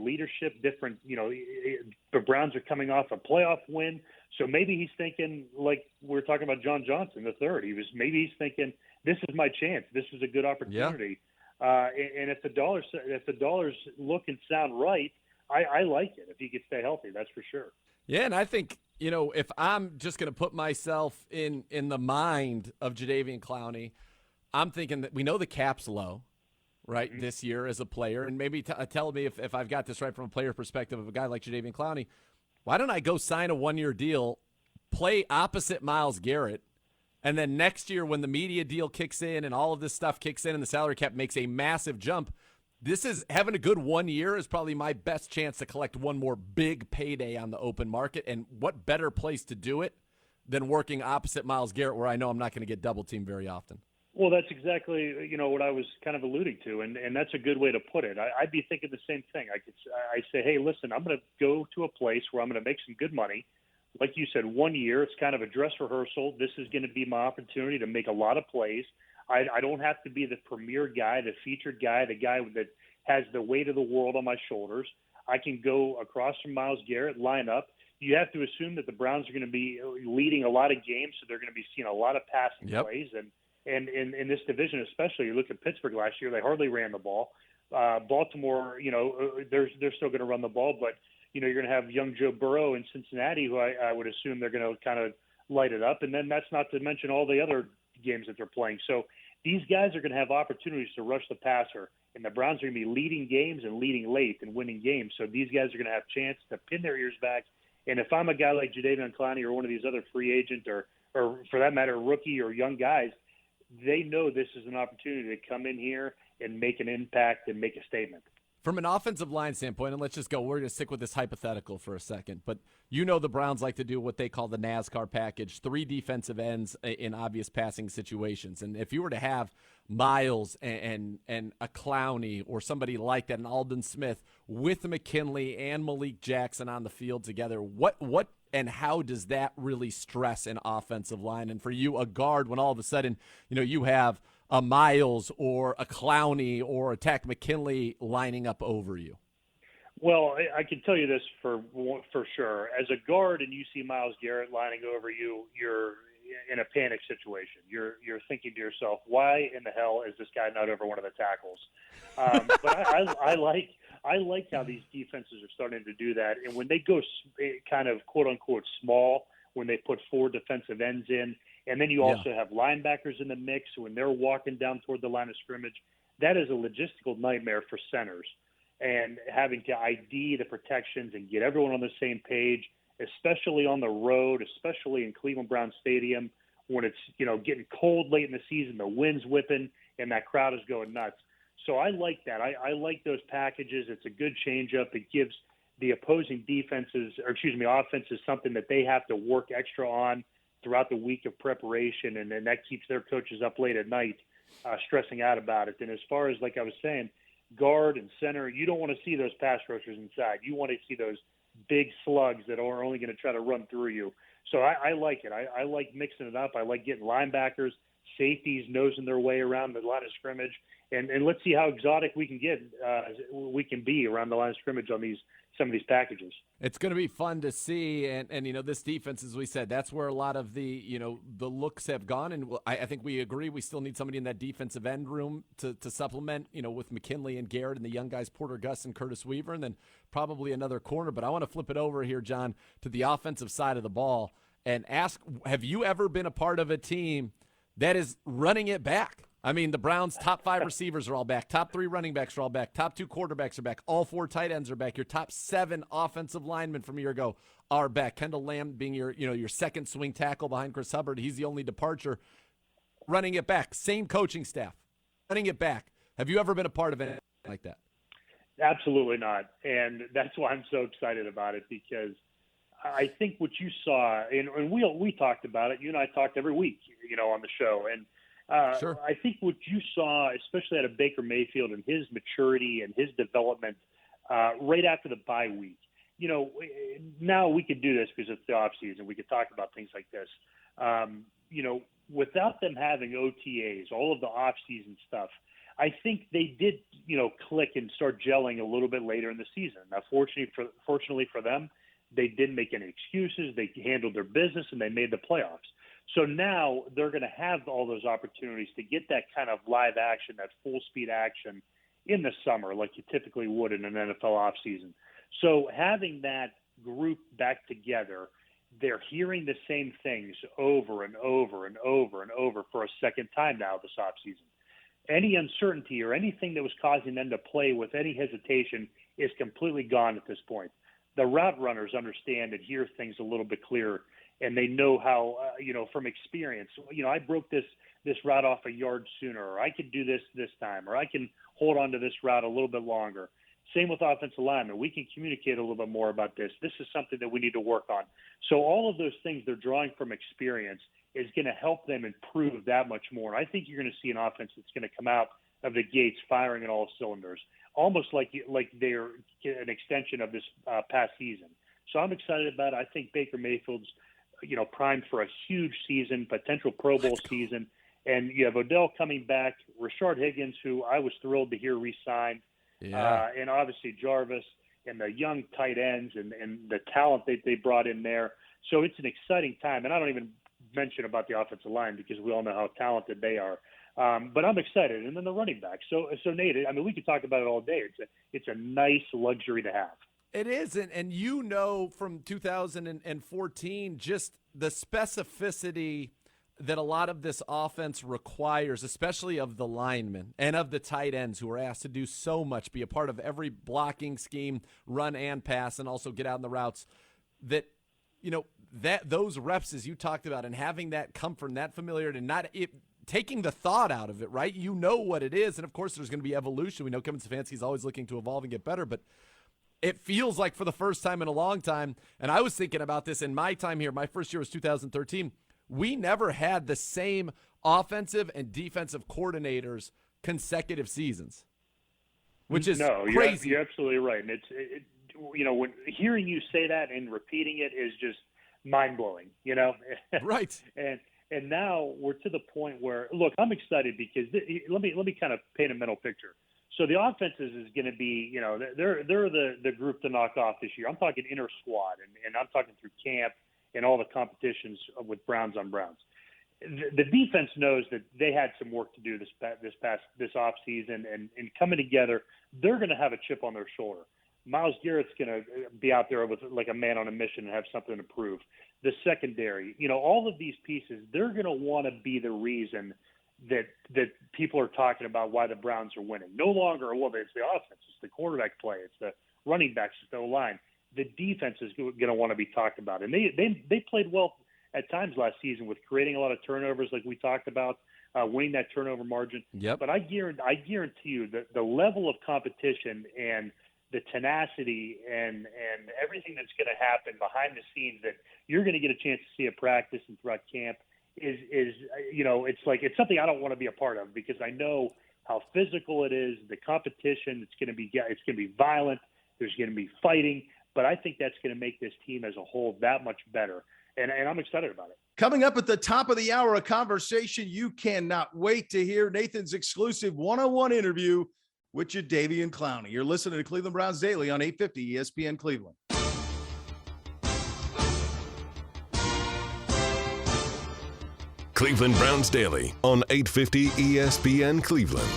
leadership, different, the Browns are coming off a playoff win. So maybe he's thinking, like we were talking about John Johnson III. Maybe he's thinking, this is my chance. This is a good opportunity. Yeah. And if the dollars look and sound right, I like it. If he could stay healthy, that's for sure. Yeah. And I think, if I'm just going to put myself in the mind of Jadeveon Clowney, I'm thinking that we know the cap's low, right, this year as a player. And maybe tell me if I've got this right from a player perspective of a guy like Jadeveon Clowney. Why don't I go sign a one-year deal, play opposite Myles Garrett, and then next year when the media deal kicks in and all of this stuff kicks in and the salary cap makes a massive jump, this is having a good 1 year is probably my best chance to collect one more big payday on the open market. And what better place to do it than working opposite Myles Garrett, where I know I'm not going to get double teamed very often. Well, that's exactly, what I was kind of alluding to, and that's a good way to put it. I'd be thinking the same thing. I say, hey, listen, I'm going to go to a place where I'm going to make some good money. Like you said, 1 year, it's kind of a dress rehearsal. This is going to be my opportunity to make a lot of plays. I don't have to be the premier guy, the featured guy, the guy that has the weight of the world on my shoulders. I can go across from Myles Garrett, line up. You have to assume that the Browns are going to be leading a lot of games, so they're going to be seeing a lot of passing plays. And in this division especially, you look at Pittsburgh last year, they hardly ran the ball. Baltimore, they're still going to run the ball, but, you're going to have young Joe Burrow in Cincinnati, who I would assume they're going to kind of light it up. And then that's not to mention all the other games that they're playing. So these guys are going to have opportunities to rush the passer, and the Browns are going to be leading games and leading late and winning games. So these guys are going to have a chance to pin their ears back. And if I'm a guy like Jadeveon Clowney or one of these other free agent or for that matter, rookie or young guys, they know this is an opportunity to come in here and make an impact and make a statement. From an offensive line standpoint, and let's just go, we're going to stick with this hypothetical for a second, but the Browns like to do what they call the NASCAR package, 3 defensive ends in obvious passing situations. And if you were to have Miles and a Clowney or somebody like that, an Aldon Smith with McKinley and Malik Jackson on the field together, what and how does that really stress an offensive line? And for you, a guard, when all of a sudden, you have a Miles or a Clowney or a Takk McKinley lining up over you? Well, I can tell you this for sure. As a guard and you see Myles Garrett lining over you, you're in a panic situation. You're thinking to yourself, why in the hell is this guy not over one of the tackles? But I like how these defenses are starting to do that. And when they go kind of quote unquote small, when they put 4 defensive ends in, and then you also have linebackers in the mix when they're walking down toward the line of scrimmage, that is a logistical nightmare for centers. And having to ID the protections and get everyone on the same page, especially on the road, especially in Cleveland Brown Stadium, when it's, getting cold late in the season, the wind's whipping, and that crowd is going nuts. So I like that. I like those packages. It's a good changeup. It gives the opposing offenses something that they have to work extra on throughout the week of preparation, and then that keeps their coaches up late at night stressing out about it. And as far as, like I was saying, guard and center, you don't want to see those pass rushers inside. You want to see those big slugs that are only going to try to run through you. So I like it. I like mixing it up. I like getting linebackers, safeties nosing their way around the line of scrimmage, and let's see how exotic we can be around the line of scrimmage on some of these packages. It's going to be fun to see, and this defense, as we said, that's where a lot of the the looks have gone, and I think we agree we still need somebody in that defensive end room to supplement with McKinley and Garrett and the young guys Porter Gus and Curtis Weaver, and then probably another corner. But I want to flip it over here, John, to the offensive side of the ball and ask, have you ever been a part of a team that is running it back? I mean, the Browns' top 5 receivers are all back. Top 3 running backs are all back. Top 2 quarterbacks are back. All 4 tight ends are back. Your top 7 offensive linemen from a year ago are back. Kendall Lamb being your second swing tackle behind Chris Hubbard. He's the only departure. Running it back. Same coaching staff. Running it back. Have you ever been a part of anything like that? Absolutely not. And that's why I'm so excited about it, because I think what you saw, and we talked about it. You and I talked every week, on the show. And sure. I think what you saw, especially out of Baker Mayfield and his maturity and his development right after the bye week, now we could do this because it's the offseason. We could talk about things like this. Without them having OTAs, all of the offseason stuff, I think they did, click and start gelling a little bit later in the season. Now, fortunately for them, they didn't make any excuses. They handled their business, and they made the playoffs. So now they're going to have all those opportunities to get that kind of live action, that full speed action in the summer, like you typically would in an NFL offseason. So having that group back together, they're hearing the same things over and over and over and over for a second time now this offseason. Any uncertainty or anything that was causing them to play with any hesitation is completely gone at this point. The route runners understand and hear things a little bit clearer, and they know how, from experience, I broke this route off a yard sooner, or I could do this time, or I can hold on to this route a little bit longer. Same with offensive linemen. We can communicate a little bit more about this. This is something that we need to work on. So all of those things they're drawing from experience is going to help them improve that much more. And I think you're going to see an offense that's going to come out of the gates firing on all cylinders, almost like they're an extension of this past season. So I'm excited about it. I think Baker Mayfield's primed for a huge season, potential Pro Bowl season. And you have Odell coming back, Rashard Higgins, who I was thrilled to hear re-sign, and obviously Jarvis and the young tight ends and the talent that they brought in there. So it's an exciting time. And I don't even mention about the offensive line because we all know how talented they are. But I'm excited. And then the running back. So Nate, we could talk about it all day. It's a nice luxury to have. It is, and from 2014, just the specificity that a lot of this offense requires, especially of the linemen and of the tight ends who are asked to do so much, be a part of every blocking scheme, run and pass, and also get out in the routes, that those reps, as you talked about, and having that comfort and that familiarity, and taking the thought out of it, right? You know what it is, and of course there's going to be evolution. We know Kevin Stefanski is always looking to evolve and get better, but it feels like for the first time in a long time, and I was thinking about this in my time here, my first year was 2013, we never had the same offensive and defensive coordinators consecutive seasons, which is crazy. You're absolutely right. And when hearing you say that and repeating it is just mind blowing, Right. And now we're to the point where, look, I'm excited because let me kind of paint a mental picture. So the offenses is going to be, they're the group to knock off this year. I'm talking inner squad, and I'm talking through camp and all the competitions with Browns on Browns. The defense knows that they had some work to do this off season, and coming together, they're going to have a chip on their shoulder. Myles Garrett's going to be out there with like a man on a mission and have something to prove. The secondary, all of these pieces, they're going to want to be the reason that people are talking about why the Browns are winning. No longer, it's the offense, it's the quarterback play, it's the running backs, it's the line. The defense is going to want to be talked about, and they played well at times last season with creating a lot of turnovers, like we talked about, winning that turnover margin. Yep. But I guarantee you that the level of competition and the tenacity and everything that's going to happen behind the scenes that you're going to get a chance to see at practice and throughout camp is it's something I don't want to be a part of, because I know how physical it is, the competition. It's going to be violent. There's going to be fighting, but I think that's going to make this team as a whole that much better. And I'm excited about it. Coming up at the top of the hour, a conversation you cannot wait to hear. Nathan's exclusive one-on-one interview with Jadeveon Clowney. You're listening to Cleveland Browns Daily on 850 ESPN Cleveland. Cleveland Browns Daily on 850 ESPN Cleveland.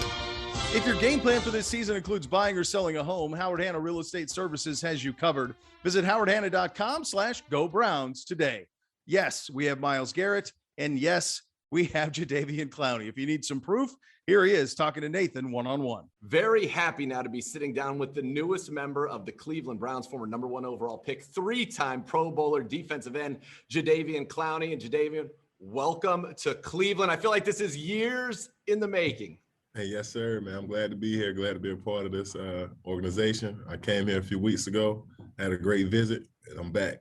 If your game plan for this season includes buying or selling a home, Howard Hanna Real Estate Services has you covered. Visit howardhanna.com/GoBrowns today. Yes, we have Myles Garrett, and yes, we have Jadeveon Clowney. If you need some proof, here he is talking to Nathan one-on-one. Very happy now to be sitting down with the newest member of the Cleveland Browns, former number 1 overall pick, 3-time Pro Bowler, defensive end, Jadeveon Clowney. And Jadeveon, welcome to Cleveland. I feel like this is years in the making. Hey, yes, sir, man. I'm glad to be here. Glad to be a part of this organization. I came here a few weeks ago, had a great visit, and I'm back.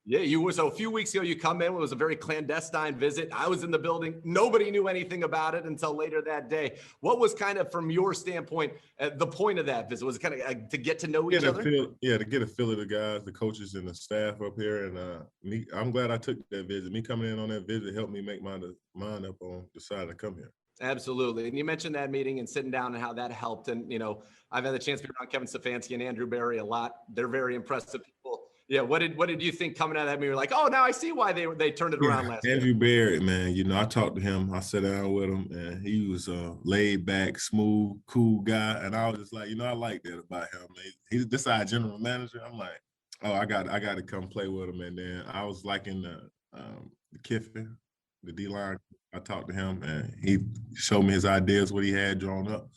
Yeah, so a few weeks ago, you come in. It was a very clandestine visit. I was in the building. Nobody knew anything about it until later that day. What was kind of, from your standpoint, the point of that visit? Was it kind of to get to know each other? To get a feel of the guys, the coaches, and the staff up here. And I'm glad I took that visit. Me coming in on that visit helped me make my mind up on deciding to come here. Absolutely. And you mentioned that meeting and sitting down and how that helped. And, I've had the chance to be around Kevin Stefanski and Andrew Berry a lot. They're very impressive people. Yeah. What did you think coming out of that meeting? You're like, oh, now I see why they turned it around last year. Andrew Berry, man, I talked to him. I sat down with him, and he was a laid back, smooth, cool guy. And I was just like, I like that about him. He's our general manager. I'm like, oh, I got to come play with him. And then I was liking the Kiffin, the D-line. I talked to him, and he showed me his ideas, what he had drawn up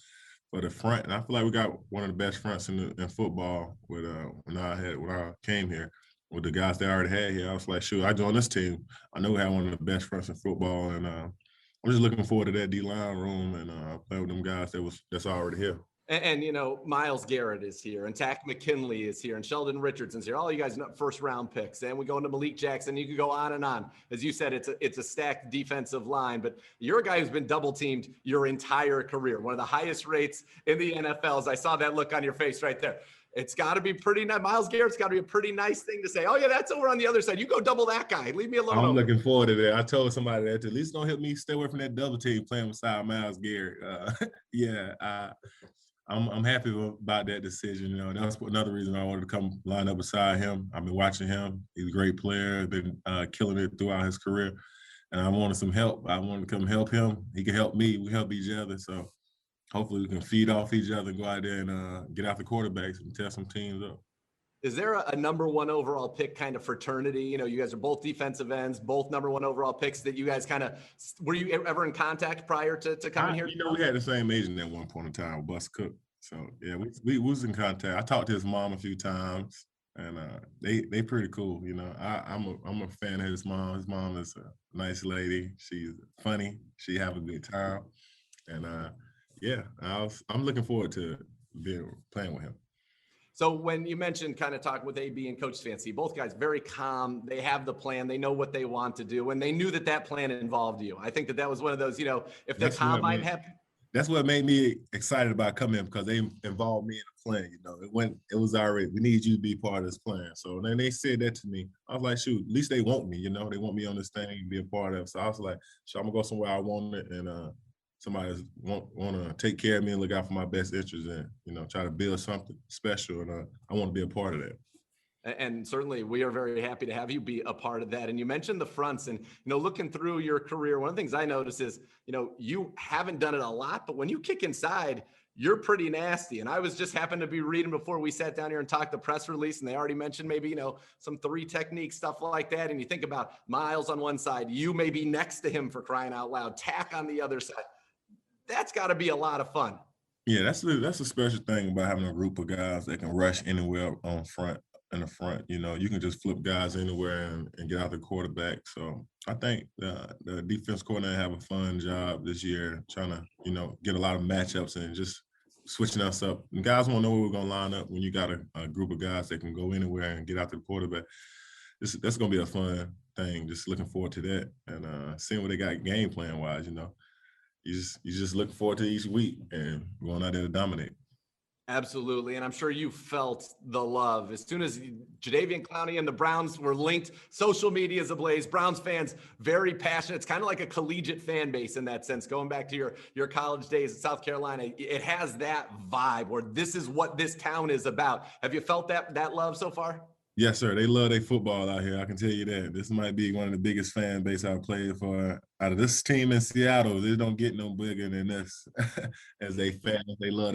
for the front. And I feel like we got one of the best fronts in football with when I came here with the guys they already had here. I was like, shoot, I joined this team. I know we have one of the best fronts in football, and I'm just looking forward to that D-line room and play with them guys that's already here. And Myles Garrett is here, and Takk McKinley is here, and Sheldon Richardson's here. All you guys know, first-round picks. And we go into Malik Jackson. You could go on and on. As you said, it's a stacked defensive line, but you're a guy who's been double-teamed your entire career. One of the highest rates in the NFL. As I saw that look on your face right there. It's got to be pretty nice. Myles Garrett's got to be a pretty nice thing to say. Oh, yeah, that's over on the other side. You go double that guy. Leave me alone. I'm looking forward to that. I told somebody that at least don't help me stay away from that double team playing beside Myles Garrett. I'm happy about that decision. That's another reason I wanted to come line up beside him. I've been watching him. He's a great player. Been killing it throughout his career. And I wanted some help. I wanted to come help him. He can help me. We help each other. So hopefully we can feed off each other and go out there and get out the quarterbacks and tear some teams up. Is there a number 1 overall pick kind of fraternity? You guys are both defensive ends, both number 1 overall picks that you guys kind of – were you ever in contact prior to coming here? We had the same agent at one point in time with Bus Cook. So, yeah, we was in contact. I talked to his mom a few times, and they pretty cool. I'm a fan of his mom. His mom is a nice lady. She's funny. She have a good time. And, I'm looking forward to playing with him. So when you mentioned kind of talking with AB and Coach Stefanski, both guys very calm. They have the plan. They know what they want to do, and they knew that plan involved you. I think that was one of those, if the combine happened. That's what made me excited about coming in, because they involved me in the plan. It was already, we need you to be part of this plan. So then they said that to me. I was like, shoot, at least they want me, they want me on this thing and be a part of it. So I was like, so I'm gonna go somewhere I want it, and somebody want to take care of me and look out for my best interests, and try to build something special, and I want to be a part of that. And certainly we are very happy to have you be a part of that. And you mentioned the fronts, and, looking through your career, one of the things I noticed is, you haven't done it a lot, but when you kick inside, you're pretty nasty. And I was just happened to be reading before we sat down here and talked the press release, and they already mentioned maybe, some 3 techniques, stuff like that. And you think about Miles on one side, you may be next to him, for crying out loud, Tack on the other side. That's got to be a lot of fun. Yeah, that's a special thing about having a group of guys that can rush anywhere in the front. You can just flip guys anywhere and get out the quarterback. So I think the defense coordinator have a fun job this year, trying to get a lot of matchups and just switching us up. And guys won't know where we're gonna line up when you got a group of guys that can go anywhere and get out to the quarterback. That's gonna be a fun thing. Just looking forward to that, and seeing what they got game plan wise. You just look forward to each week and going out there to dominate. Absolutely. And I'm sure you felt the love as soon as Jadeveon Clowney and the Browns were linked. Social media is ablaze. Browns fans, very passionate. It's kind of like a collegiate fan base in that sense. Going back to your college days in South Carolina, it has that vibe where this is what this town is about. Have you felt that love so far? Yes, sir. They love their football out here. I can tell you that. This might be one of the biggest fan base I've played for. Out of this team in Seattle, they don't get no bigger than this. As they fans, they love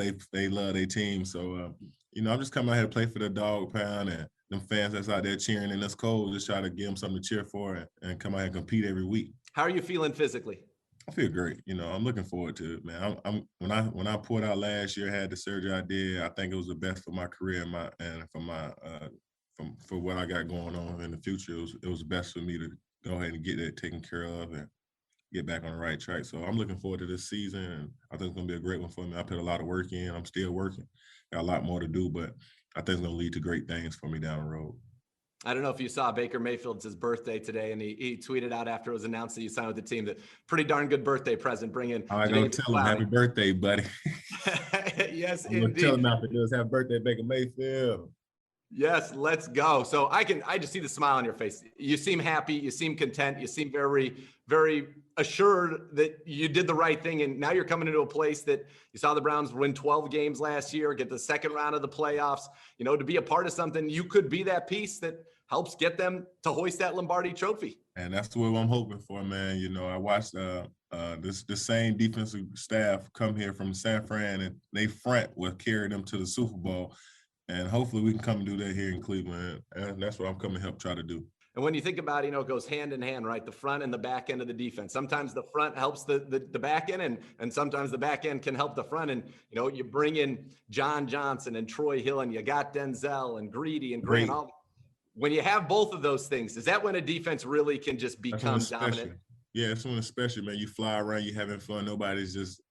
their team. So, I'm just coming out here to play for the dog pound, and them fans that's out there cheering in this cold, just try to give them something to cheer for and come out here and compete every week. How are you feeling physically? I feel great. I'm looking forward to it, man. When I pulled out last year, had the surgery I did, I think it was the best for my career for what I got going on in the future. It was best for me to go ahead and get that taken care of and get back on the right track. So I'm looking forward to this season, and I think it's going to be a great one for me. I put a lot of work in. I'm still working. Got a lot more to do, but I think it's going to lead to great things for me down the road. I don't know if you saw Baker Mayfield's his birthday today, and he tweeted out after it was announced that you signed with the team that pretty darn good birthday present. Bring in. I gotta tell him happy birthday, buddy. Yes, I'm indeed. Tell him after this, happy birthday, Baker Mayfield. Yes, let's go. So I just see the smile on your face. You seem happy. You seem content. You seem very, very assured that you did the right thing. And now you're coming into a place that you saw the Browns win 12 games last year, get the second round of the playoffs, to be a part of something. You could be that piece that helps get them to hoist that Lombardi trophy. And that's what I'm hoping for, man. I watched this same defensive staff come here from San Fran, and they front will carry them to the Super Bowl. And hopefully we can come and do that here in Cleveland. And that's what I'm coming to help try to do. And when you think about it, it goes hand in hand, right? The front and the back end of the defense. Sometimes the front helps the back end, and sometimes the back end can help the front. And, you bring in John Johnson and Troy Hill, and you got Denzel and Greedy and Grant. When you have both of those things, is that when a defense really can just become dominant? Yeah, it's when it's special, man. You fly around, you having fun. Nobody's just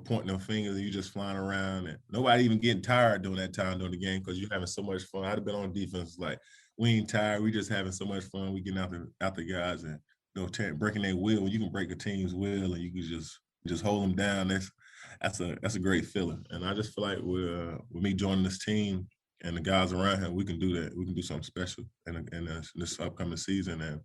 pointing their fingers, and you just flying around, and nobody even getting tired during that time during the game because you're having so much fun. I'd have been on defense like, we ain't tired. We just having so much fun. We getting out the guys and breaking their will. When you can break a team's will and you can just hold them down, that's a great feeling. And I just feel like with me joining this team and the guys around here, we can do that. We can do something special in this upcoming season, and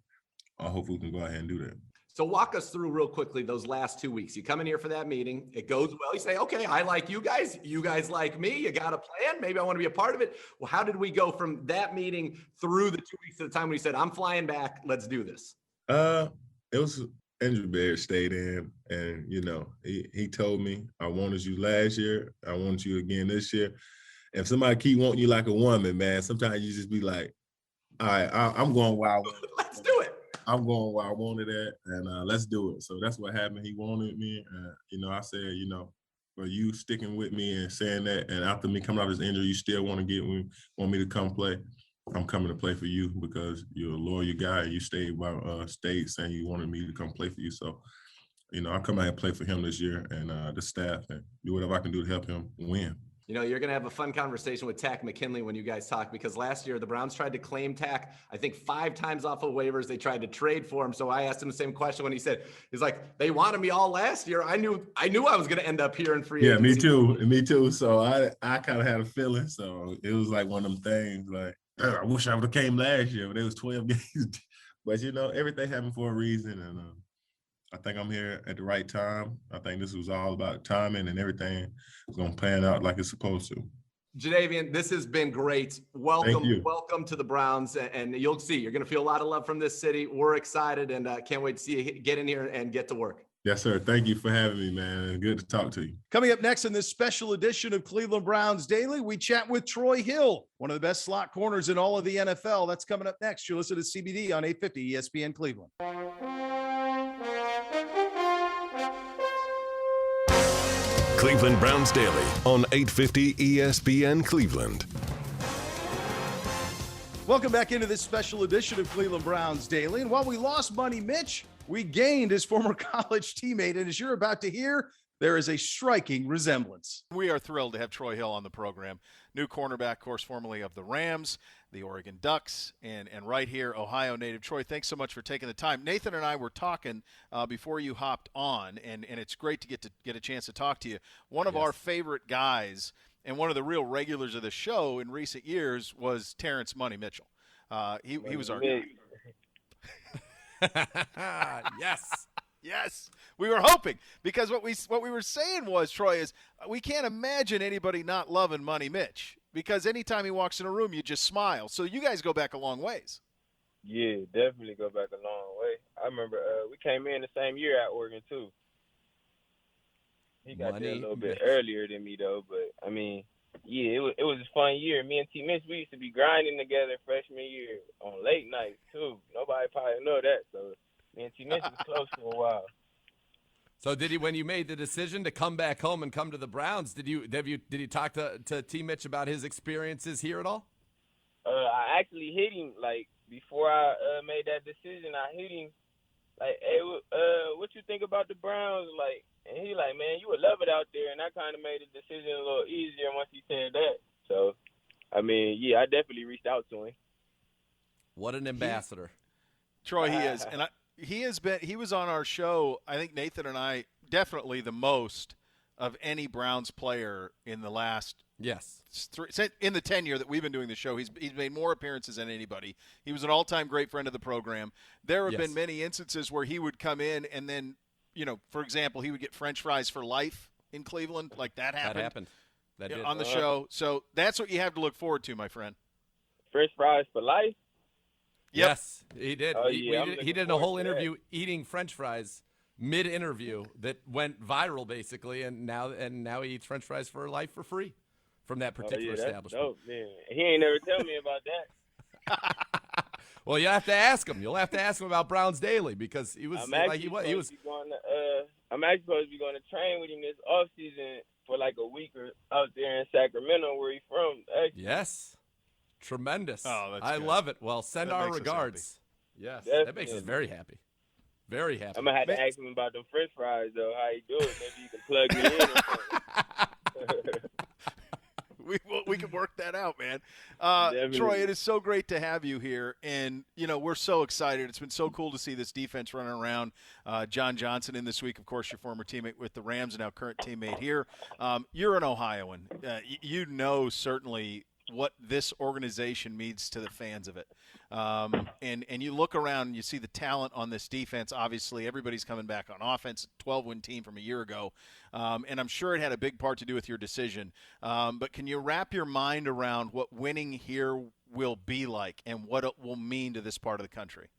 I hope we can go ahead and do that. So walk us through real quickly those last 2 weeks. You come in here for that meeting. It goes well. You say, okay, I like you guys. You guys like me. You got a plan. Maybe I want to be a part of it. Well, how did we go from that meeting through the 2 weeks at the time when you said, I'm flying back. Let's do this? It was Andrew Berry stayed in, and, he told me, I wanted you last year. I want you again this year. If somebody keep wanting you like a woman, man, sometimes you just be like, all right, I'm going wild. Let's do it. I'm going where I wanted at, and let's do it. So that's what happened. He wanted me. I said, for you sticking with me and saying that, and after me coming off this injury, you still want me to come play. I'm coming to play for you because you're a loyal guy. You stayed by state saying you wanted me to come play for you. So, I'll come out and play for him this year and the staff and do whatever I can do to help him win. You know, you're going to have a fun conversation with Tack McKinley when you guys talk, because last year the Browns tried to claim Tack, I think 5 times off of waivers. They tried to trade for him. So I asked him the same question when he's like, they wanted me all last year. I knew I was going to end up here in free agency. Yeah, me too. Me too. So I kind of had a feeling. So it was like one of them things like, I wish I would have came last year, but it was 12 games. But, everything happened for a reason. And I think I'm here at the right time. I think this was all about timing, and everything is going to pan out like it's supposed to. Jadeveon, this has been great. Welcome to the Browns, and you'll see, you're going to feel a lot of love from this city. We're excited, and can't wait to see you get in here and get to work. Yes, sir. Thank you for having me, man. Good to talk to you. Coming up next in this special edition of Cleveland Browns Daily, we chat with Troy Hill, one of the best slot corners in all of the NFL. That's coming up next. You're listening to CBD on 850 ESPN Cleveland. Cleveland Browns Daily on 850 ESPN Cleveland. Welcome back into this special edition of Cleveland Browns Daily. And while we lost Money Mitch, we gained his former college teammate. And as you're about to hear, there is a striking resemblance. We are thrilled to have Troy Hill on the program. New cornerback, of course, formerly of the Rams, the Oregon Ducks, and right here, Ohio native. Troy, thanks so much for taking the time. Nathan and I were talking before you hopped on, and it's great to get a chance to talk to you. One of our favorite guys and one of the real regulars of the show in recent years was Terrence Money Mitchell. He was our guy. Yes, we were hoping, because what we were saying was, Troy, is we can't imagine anybody not loving Money Mitch, because anytime he walks in a room, you just smile. So you guys go back a long ways. Yeah, definitely go back a long way. I remember we came in the same year at Oregon too. He got there a little bit earlier than me though, but I mean, yeah, it was a fun year. Me and T. Mitch, we used to be grinding together freshman year on late nights too. Nobody probably know that, so. And T. Mitch was close for a while. So when you made the decision to come back home and come to the Browns, did you talk to T. Mitch about his experiences here at all? I actually hit him, like, before I made that decision. I hit him, like, hey, what you think about the Browns? Like, and he like, man, you would love it out there. And I kind of made the decision a little easier once he said that. So, I mean, yeah, I definitely reached out to him. What an ambassador. Troy, he is. And he was on our show, I think Nathan and I, definitely the most of any Browns player in the last in the tenure that we've been doing the show. He's made more appearances than anybody. He was an all-time great friend of the program. There have been many instances where he would come in and then, for example, he would get French fries for life in Cleveland. Like that happened. That did. On the show. So that's what you have to look forward to, my friend. French fries for life? Yep. Yes, he did. Oh, He did a whole interview eating French fries mid-interview that went viral, basically, and now he eats French fries for life for free from that particular establishment. Dope, man. He ain't never tell me about that. Well, you have to ask him. You'll have to ask him about Browns Daily, because he was I'm actually supposed to be going to train with him this offseason for like a week or out there in Sacramento, where he's from. Actually. Yes. Tremendous. Oh, that's I good. love it. Well, send our regards. Yes, definitely. That makes us very happy. Very happy. I'm going to have to ask him about them French fries, though, how he do it. Maybe you can plug me in or something. We can work that out, man. Troy, it is so great to have you here, and we're so excited. It's been so cool to see this defense running around. John Johnson in this week, of course, your former teammate with the Rams and now current teammate here. You're an Ohioan. You know certainly what this organization means to the fans of it. And you look around and you see the talent on this defense. Obviously, everybody's coming back on offense, 12-win team from a year ago. And I'm sure it had a big part to do with your decision. But can you wrap your mind around what winning here will be like and what it will mean to this part of the country?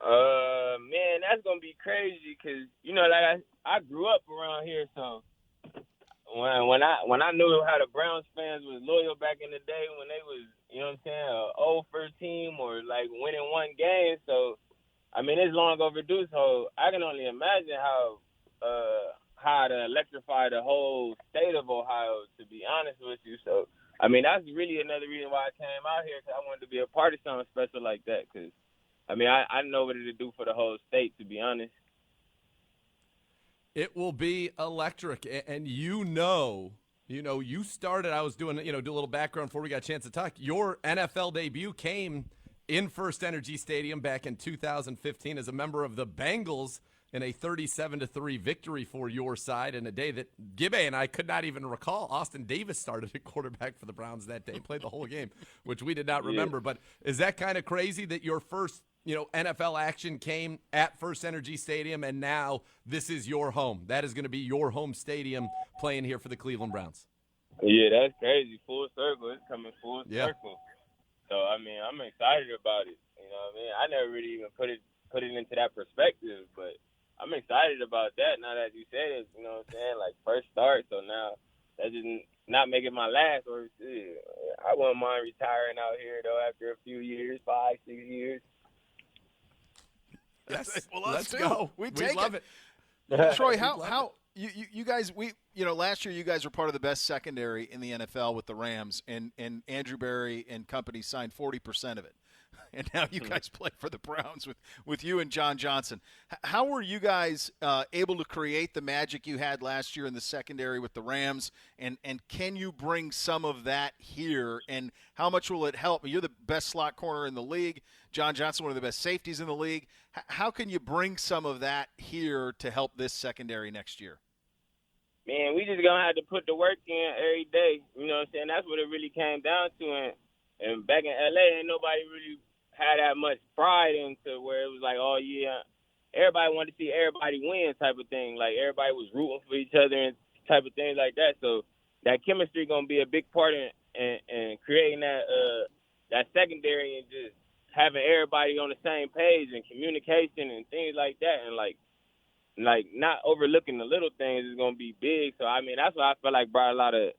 Man, that's going to be crazy because, like I grew up around here, so when I knew how the Browns fans was loyal back in the day when they was, an old first team or like winning one game. So, I mean, it's long overdue. So I can only imagine how to electrify the whole state of Ohio, to be honest with you. So, I mean, that's really another reason why I came out here, because I wanted to be a part of something special like that. Because, I mean, I know what it'll do for the whole state, to be honest. It will be electric, and You know, you started, I was doing, do a little background before we got a chance to talk. Your NFL debut came in First Energy Stadium back in 2015 as a member of the Bengals in a 37-3 victory for your side in a day that Gibbe and I could not even recall. Austin Davis started at quarterback for the Browns that day, played the whole game, which we did not remember. But is that kind of crazy that your first, NFL action came at First Energy Stadium, and now this is your home? That is going to be your home stadium playing here for the Cleveland Browns. Yeah, that's crazy. Full circle. It's coming full circle. So, I mean, I'm excited about it. You know what I mean? I never really even put it into that perspective, but I'm excited about that now that you said it, you know what I'm saying? Like, first start, so now that just not make it my last. Or I wouldn't mind retiring out here, though, after a few years, 5, 6 years. Yes, well, let's go. We love it. Troy, how you guys, last year you guys were part of the best secondary in the NFL with the Rams, and Andrew Berry and company signed 40% of it. And now you guys play for the Browns with you and John Johnson. How were you guys able to create the magic you had last year in the secondary with the Rams? And can you bring some of that here? And how much will it help? You're the best slot corner in the league. John Johnson, one of the best safeties in the league. How can you bring some of that here to help this secondary next year? Man, we just going to have to put the work in every day. You know what I'm saying? That's what it really came down to. And back in L.A., ain't nobody really had that much pride into where it was like, oh, yeah, everybody wanted to see everybody win type of thing. Like, everybody was rooting for each other and type of things like that. So that chemistry going to be a big part in creating that secondary and just having everybody on the same page and communication and things like that. And, like not overlooking the little things is going to be big. So, I mean, that's what I feel like brought a lot of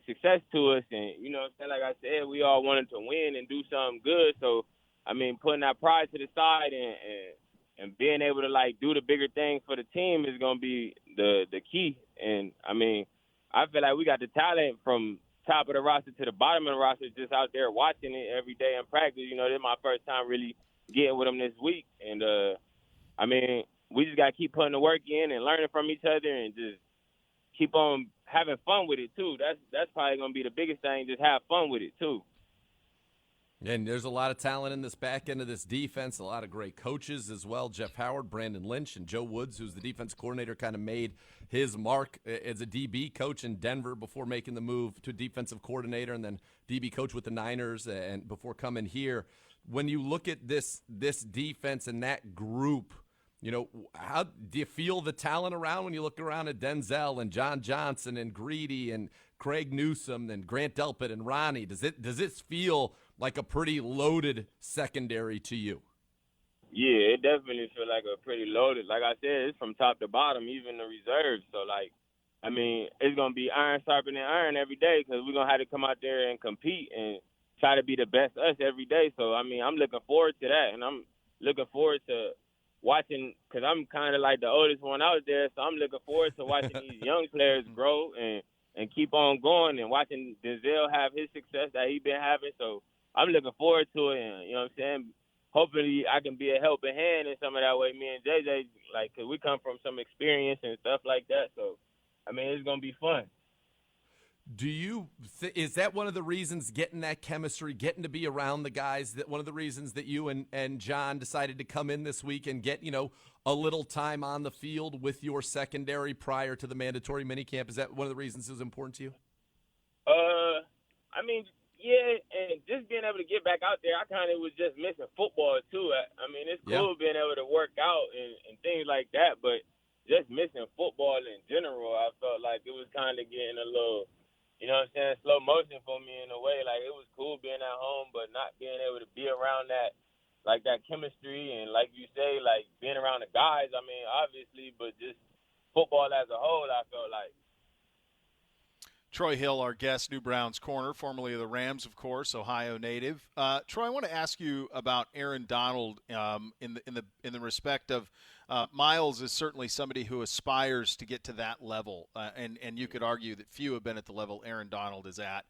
success to us. And, you know what I'm saying, like I said, we all wanted to win and do something good. So, I mean, putting that pride to the side and being able to, like, do the bigger things for the team is going to be the key. And, I mean, I feel like we got the talent from top of the roster to the bottom of the roster just out there watching it every day in practice. You know, this is my first time really getting with them this week. And, I mean, we just got to keep putting the work in and learning from each other and just keep on having fun with it, too. That's probably going to be the biggest thing, just have fun with it, too. And there's a lot of talent in this back end of this defense, a lot of great coaches as well. Jeff Howard, Brandon Lynch, and Joe Woods, who's the defense coordinator, kind of made his mark as a DB coach in Denver before making the move to defensive coordinator and then DB coach with the Niners and before coming here. When you look at this defense and that group, you know, how do you feel the talent around when you look around at Denzel and John Johnson and Greedy and Craig Newsome and Grant Delpit and Ronnie? Does it feel like a pretty loaded secondary to you? Yeah, it definitely feels like a pretty loaded. Like I said, it's from top to bottom, even the reserves. So, like, I mean, it's going to be iron sharpening iron every day because we're going to have to come out there and compete and try to be the best us every day. So, I mean, I'm looking forward to that, and I'm looking forward to watching, because I'm kind of like the oldest one out there, so I'm looking forward to watching these young players grow and keep on going and watching Denzel have his success that he's been having. So I'm looking forward to it, and, you know what I'm saying, hopefully I can be a helping hand in some of that way. Me and JJ, like, because we come from some experience and stuff like that. So, I mean, it's going to be fun. Do you is that one of the reasons, getting that chemistry, getting to be around the guys, that one of the reasons that you and John decided to come in this week and get, a little time on the field with your secondary prior to the mandatory minicamp? Is that one of the reasons it was important to you? I mean, yeah, and just being able to get back out there, I kind of was just missing football too. I mean, it's cool being able to work out and things like that, but just missing football in general, I felt like it was kind of getting a little, you know what I'm saying, slow motion for me in a way. Like, it was cool being at home, but not being able to be around that, like, that chemistry and, like you say, like, being around the guys, I mean, obviously, but just football as a whole, I felt like. Troy Hill, our guest, New Browns corner, formerly of the Rams, of course, Ohio native. Troy, I want to ask you about Aaron Donald in the respect of Miles is certainly somebody who aspires to get to that level, and you could argue that few have been at the level Aaron Donald is at.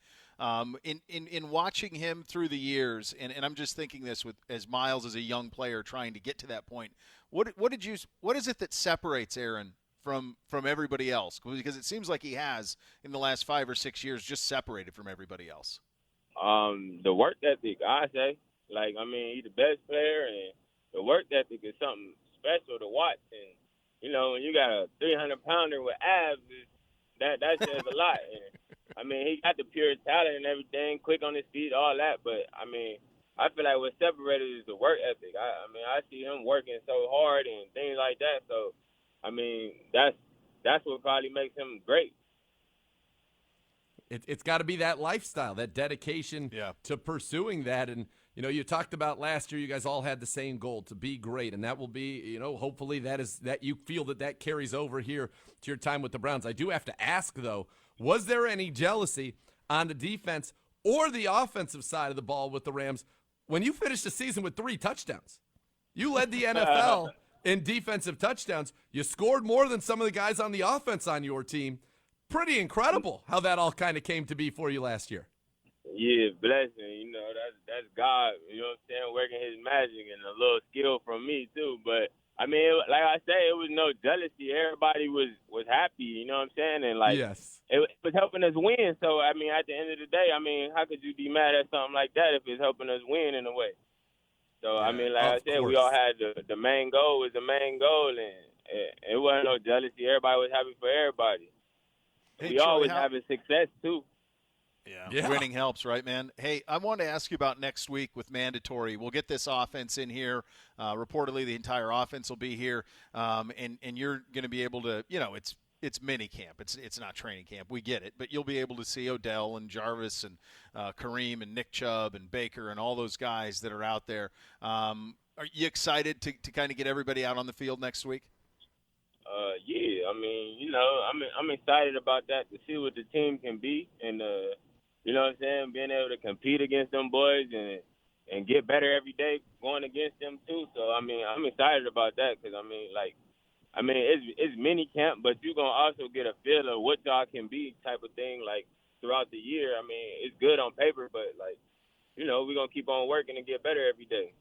In watching him through the years, and I'm just thinking this as Miles as a young player trying to get to that point, what is it that separates Aaron from everybody else? Because it seems like he has in the last 5 or 6 years just separated from everybody else. The work ethic, I say. Like, I mean, he's the best player, and the work ethic is something special to watch. And, you know, when you got a 300-pounder with abs, that says a lot. And, I mean, he got the pure talent and everything, quick on his feet, all that. But, I mean, I feel like what separated is the work ethic. I mean, I see him working so hard and things like that. So, I mean, that's what probably makes him great. It's got to be that lifestyle, that dedication to pursuing that. And, you know, you talked about last year, you guys all had the same goal, to be great. And that will be, you know, hopefully that you feel that carries over here to your time with the Browns. I do have to ask, though, was there any jealousy on the defense or the offensive side of the ball with the Rams when you finished the season with 3 touchdowns? You led the NFL in defensive touchdowns. You scored more than some of the guys on the offense on your team. Pretty incredible how that all kind of came to be for you last year. Yeah, blessing. You know, that's God, you know what I'm saying, working his magic, and a little skill from me too. But I mean, like I say, it was no jealousy. Everybody was happy, you know what I'm saying? And like, yes, it was helping us win. So I mean, at the end of the day, I mean, how could you be mad at something like that if it's helping us win in a way? So I mean, like I said, we all had the main goal was the main goal, and it wasn't no jealousy. Everybody was happy for everybody. Hey, we always having success too. Yeah, winning helps, right, man? Hey, I wanted to ask you about next week with mandatory. We'll get this offense in here. Reportedly, the entire offense will be here, and you're going to be able to, you know, it's mini camp. It's not training camp. We get it, but you'll be able to see Odell and Jarvis and Kareem and Nick Chubb and Baker and all those guys that are out there. Are you excited to kind of get everybody out on the field next week? Yeah, I mean, you know, I'm excited about that, to see what the team can be, and you know what I'm saying, being able to compete against them boys and get better every day going against them too. So I mean, I'm excited about that, because I mean, it's mini camp, but you're gonna also get a feel of what y'all can be, type of thing, like throughout the year. I mean, it's good on paper, but like, you know, we're gonna keep on working and get better every day.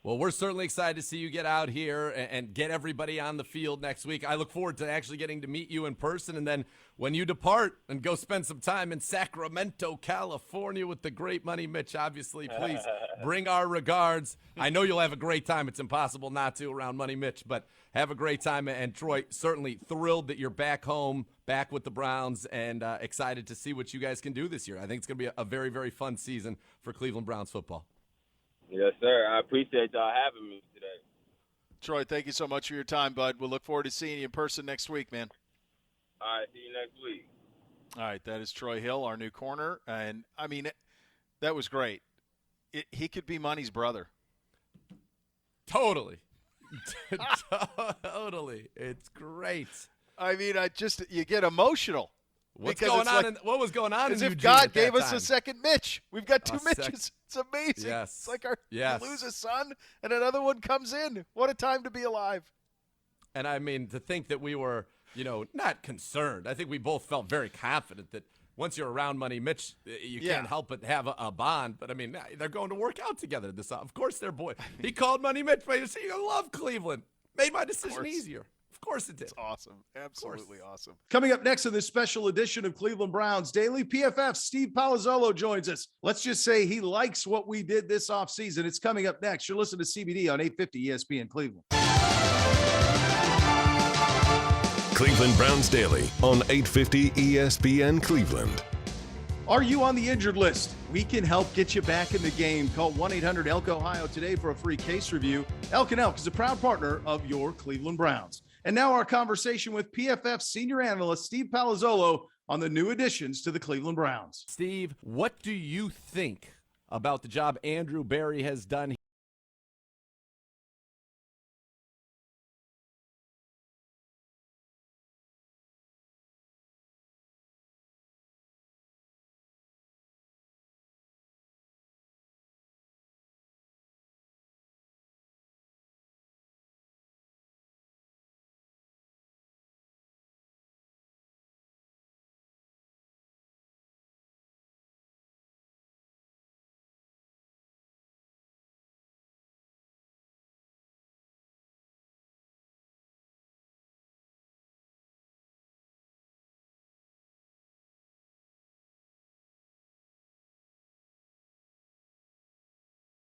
Well, we're certainly excited to see you get out here and get everybody on the field next week. I look forward to actually getting to meet you in person. And then when you depart and go spend some time in Sacramento, California with the great Money Mitch, obviously, please bring our regards. I know you'll have a great time. It's impossible not to around Money Mitch, but have a great time. And Troy, certainly thrilled that you're back home, back with the Browns, and excited to see what you guys can do this year. I think it's going to be a very, very fun season for Cleveland Browns football. Yes, sir. I appreciate y'all having me today. Troy, thank you so much for your time, bud. We'll look forward to seeing you in person next week, man. All right, see you next week. All right, that is Troy Hill, our new corner. And, I mean, that was great. He could be Money's brother. Totally. Totally. It's great. I mean, you get emotional. What was going on? As if God gave us a second Mitch. We've got 2 Mitches. It's amazing. Yes. It's like you lose a son and another one comes in. What a time to be alive. And I mean, to think that we were, you know, not concerned. I think we both felt very confident that once you're around Money Mitch, you can't help but have a bond. But I mean, they're going to work out together. Of course, they're boys. He called Money Mitch. You're gonna love Cleveland. Made my decision easier. Of course it did. It's awesome. Absolutely awesome. Coming up next in this special edition of Cleveland Browns Daily, PFF Steve Palazzolo joins us. Let's just say he likes what we did this offseason. It's coming up next. You're listening to CBD on 850 ESPN Cleveland. Cleveland Browns Daily on 850 ESPN Cleveland. Are you on the injured list? We can help get you back in the game. Call 1-800-ELK-OHIO today for a free case review. Elk & Elk is a proud partner of your Cleveland Browns. And now our conversation with PFF senior analyst Steve Palazzolo on the new additions to the Cleveland Browns. Steve, what do you think about the job Andrew Berry has done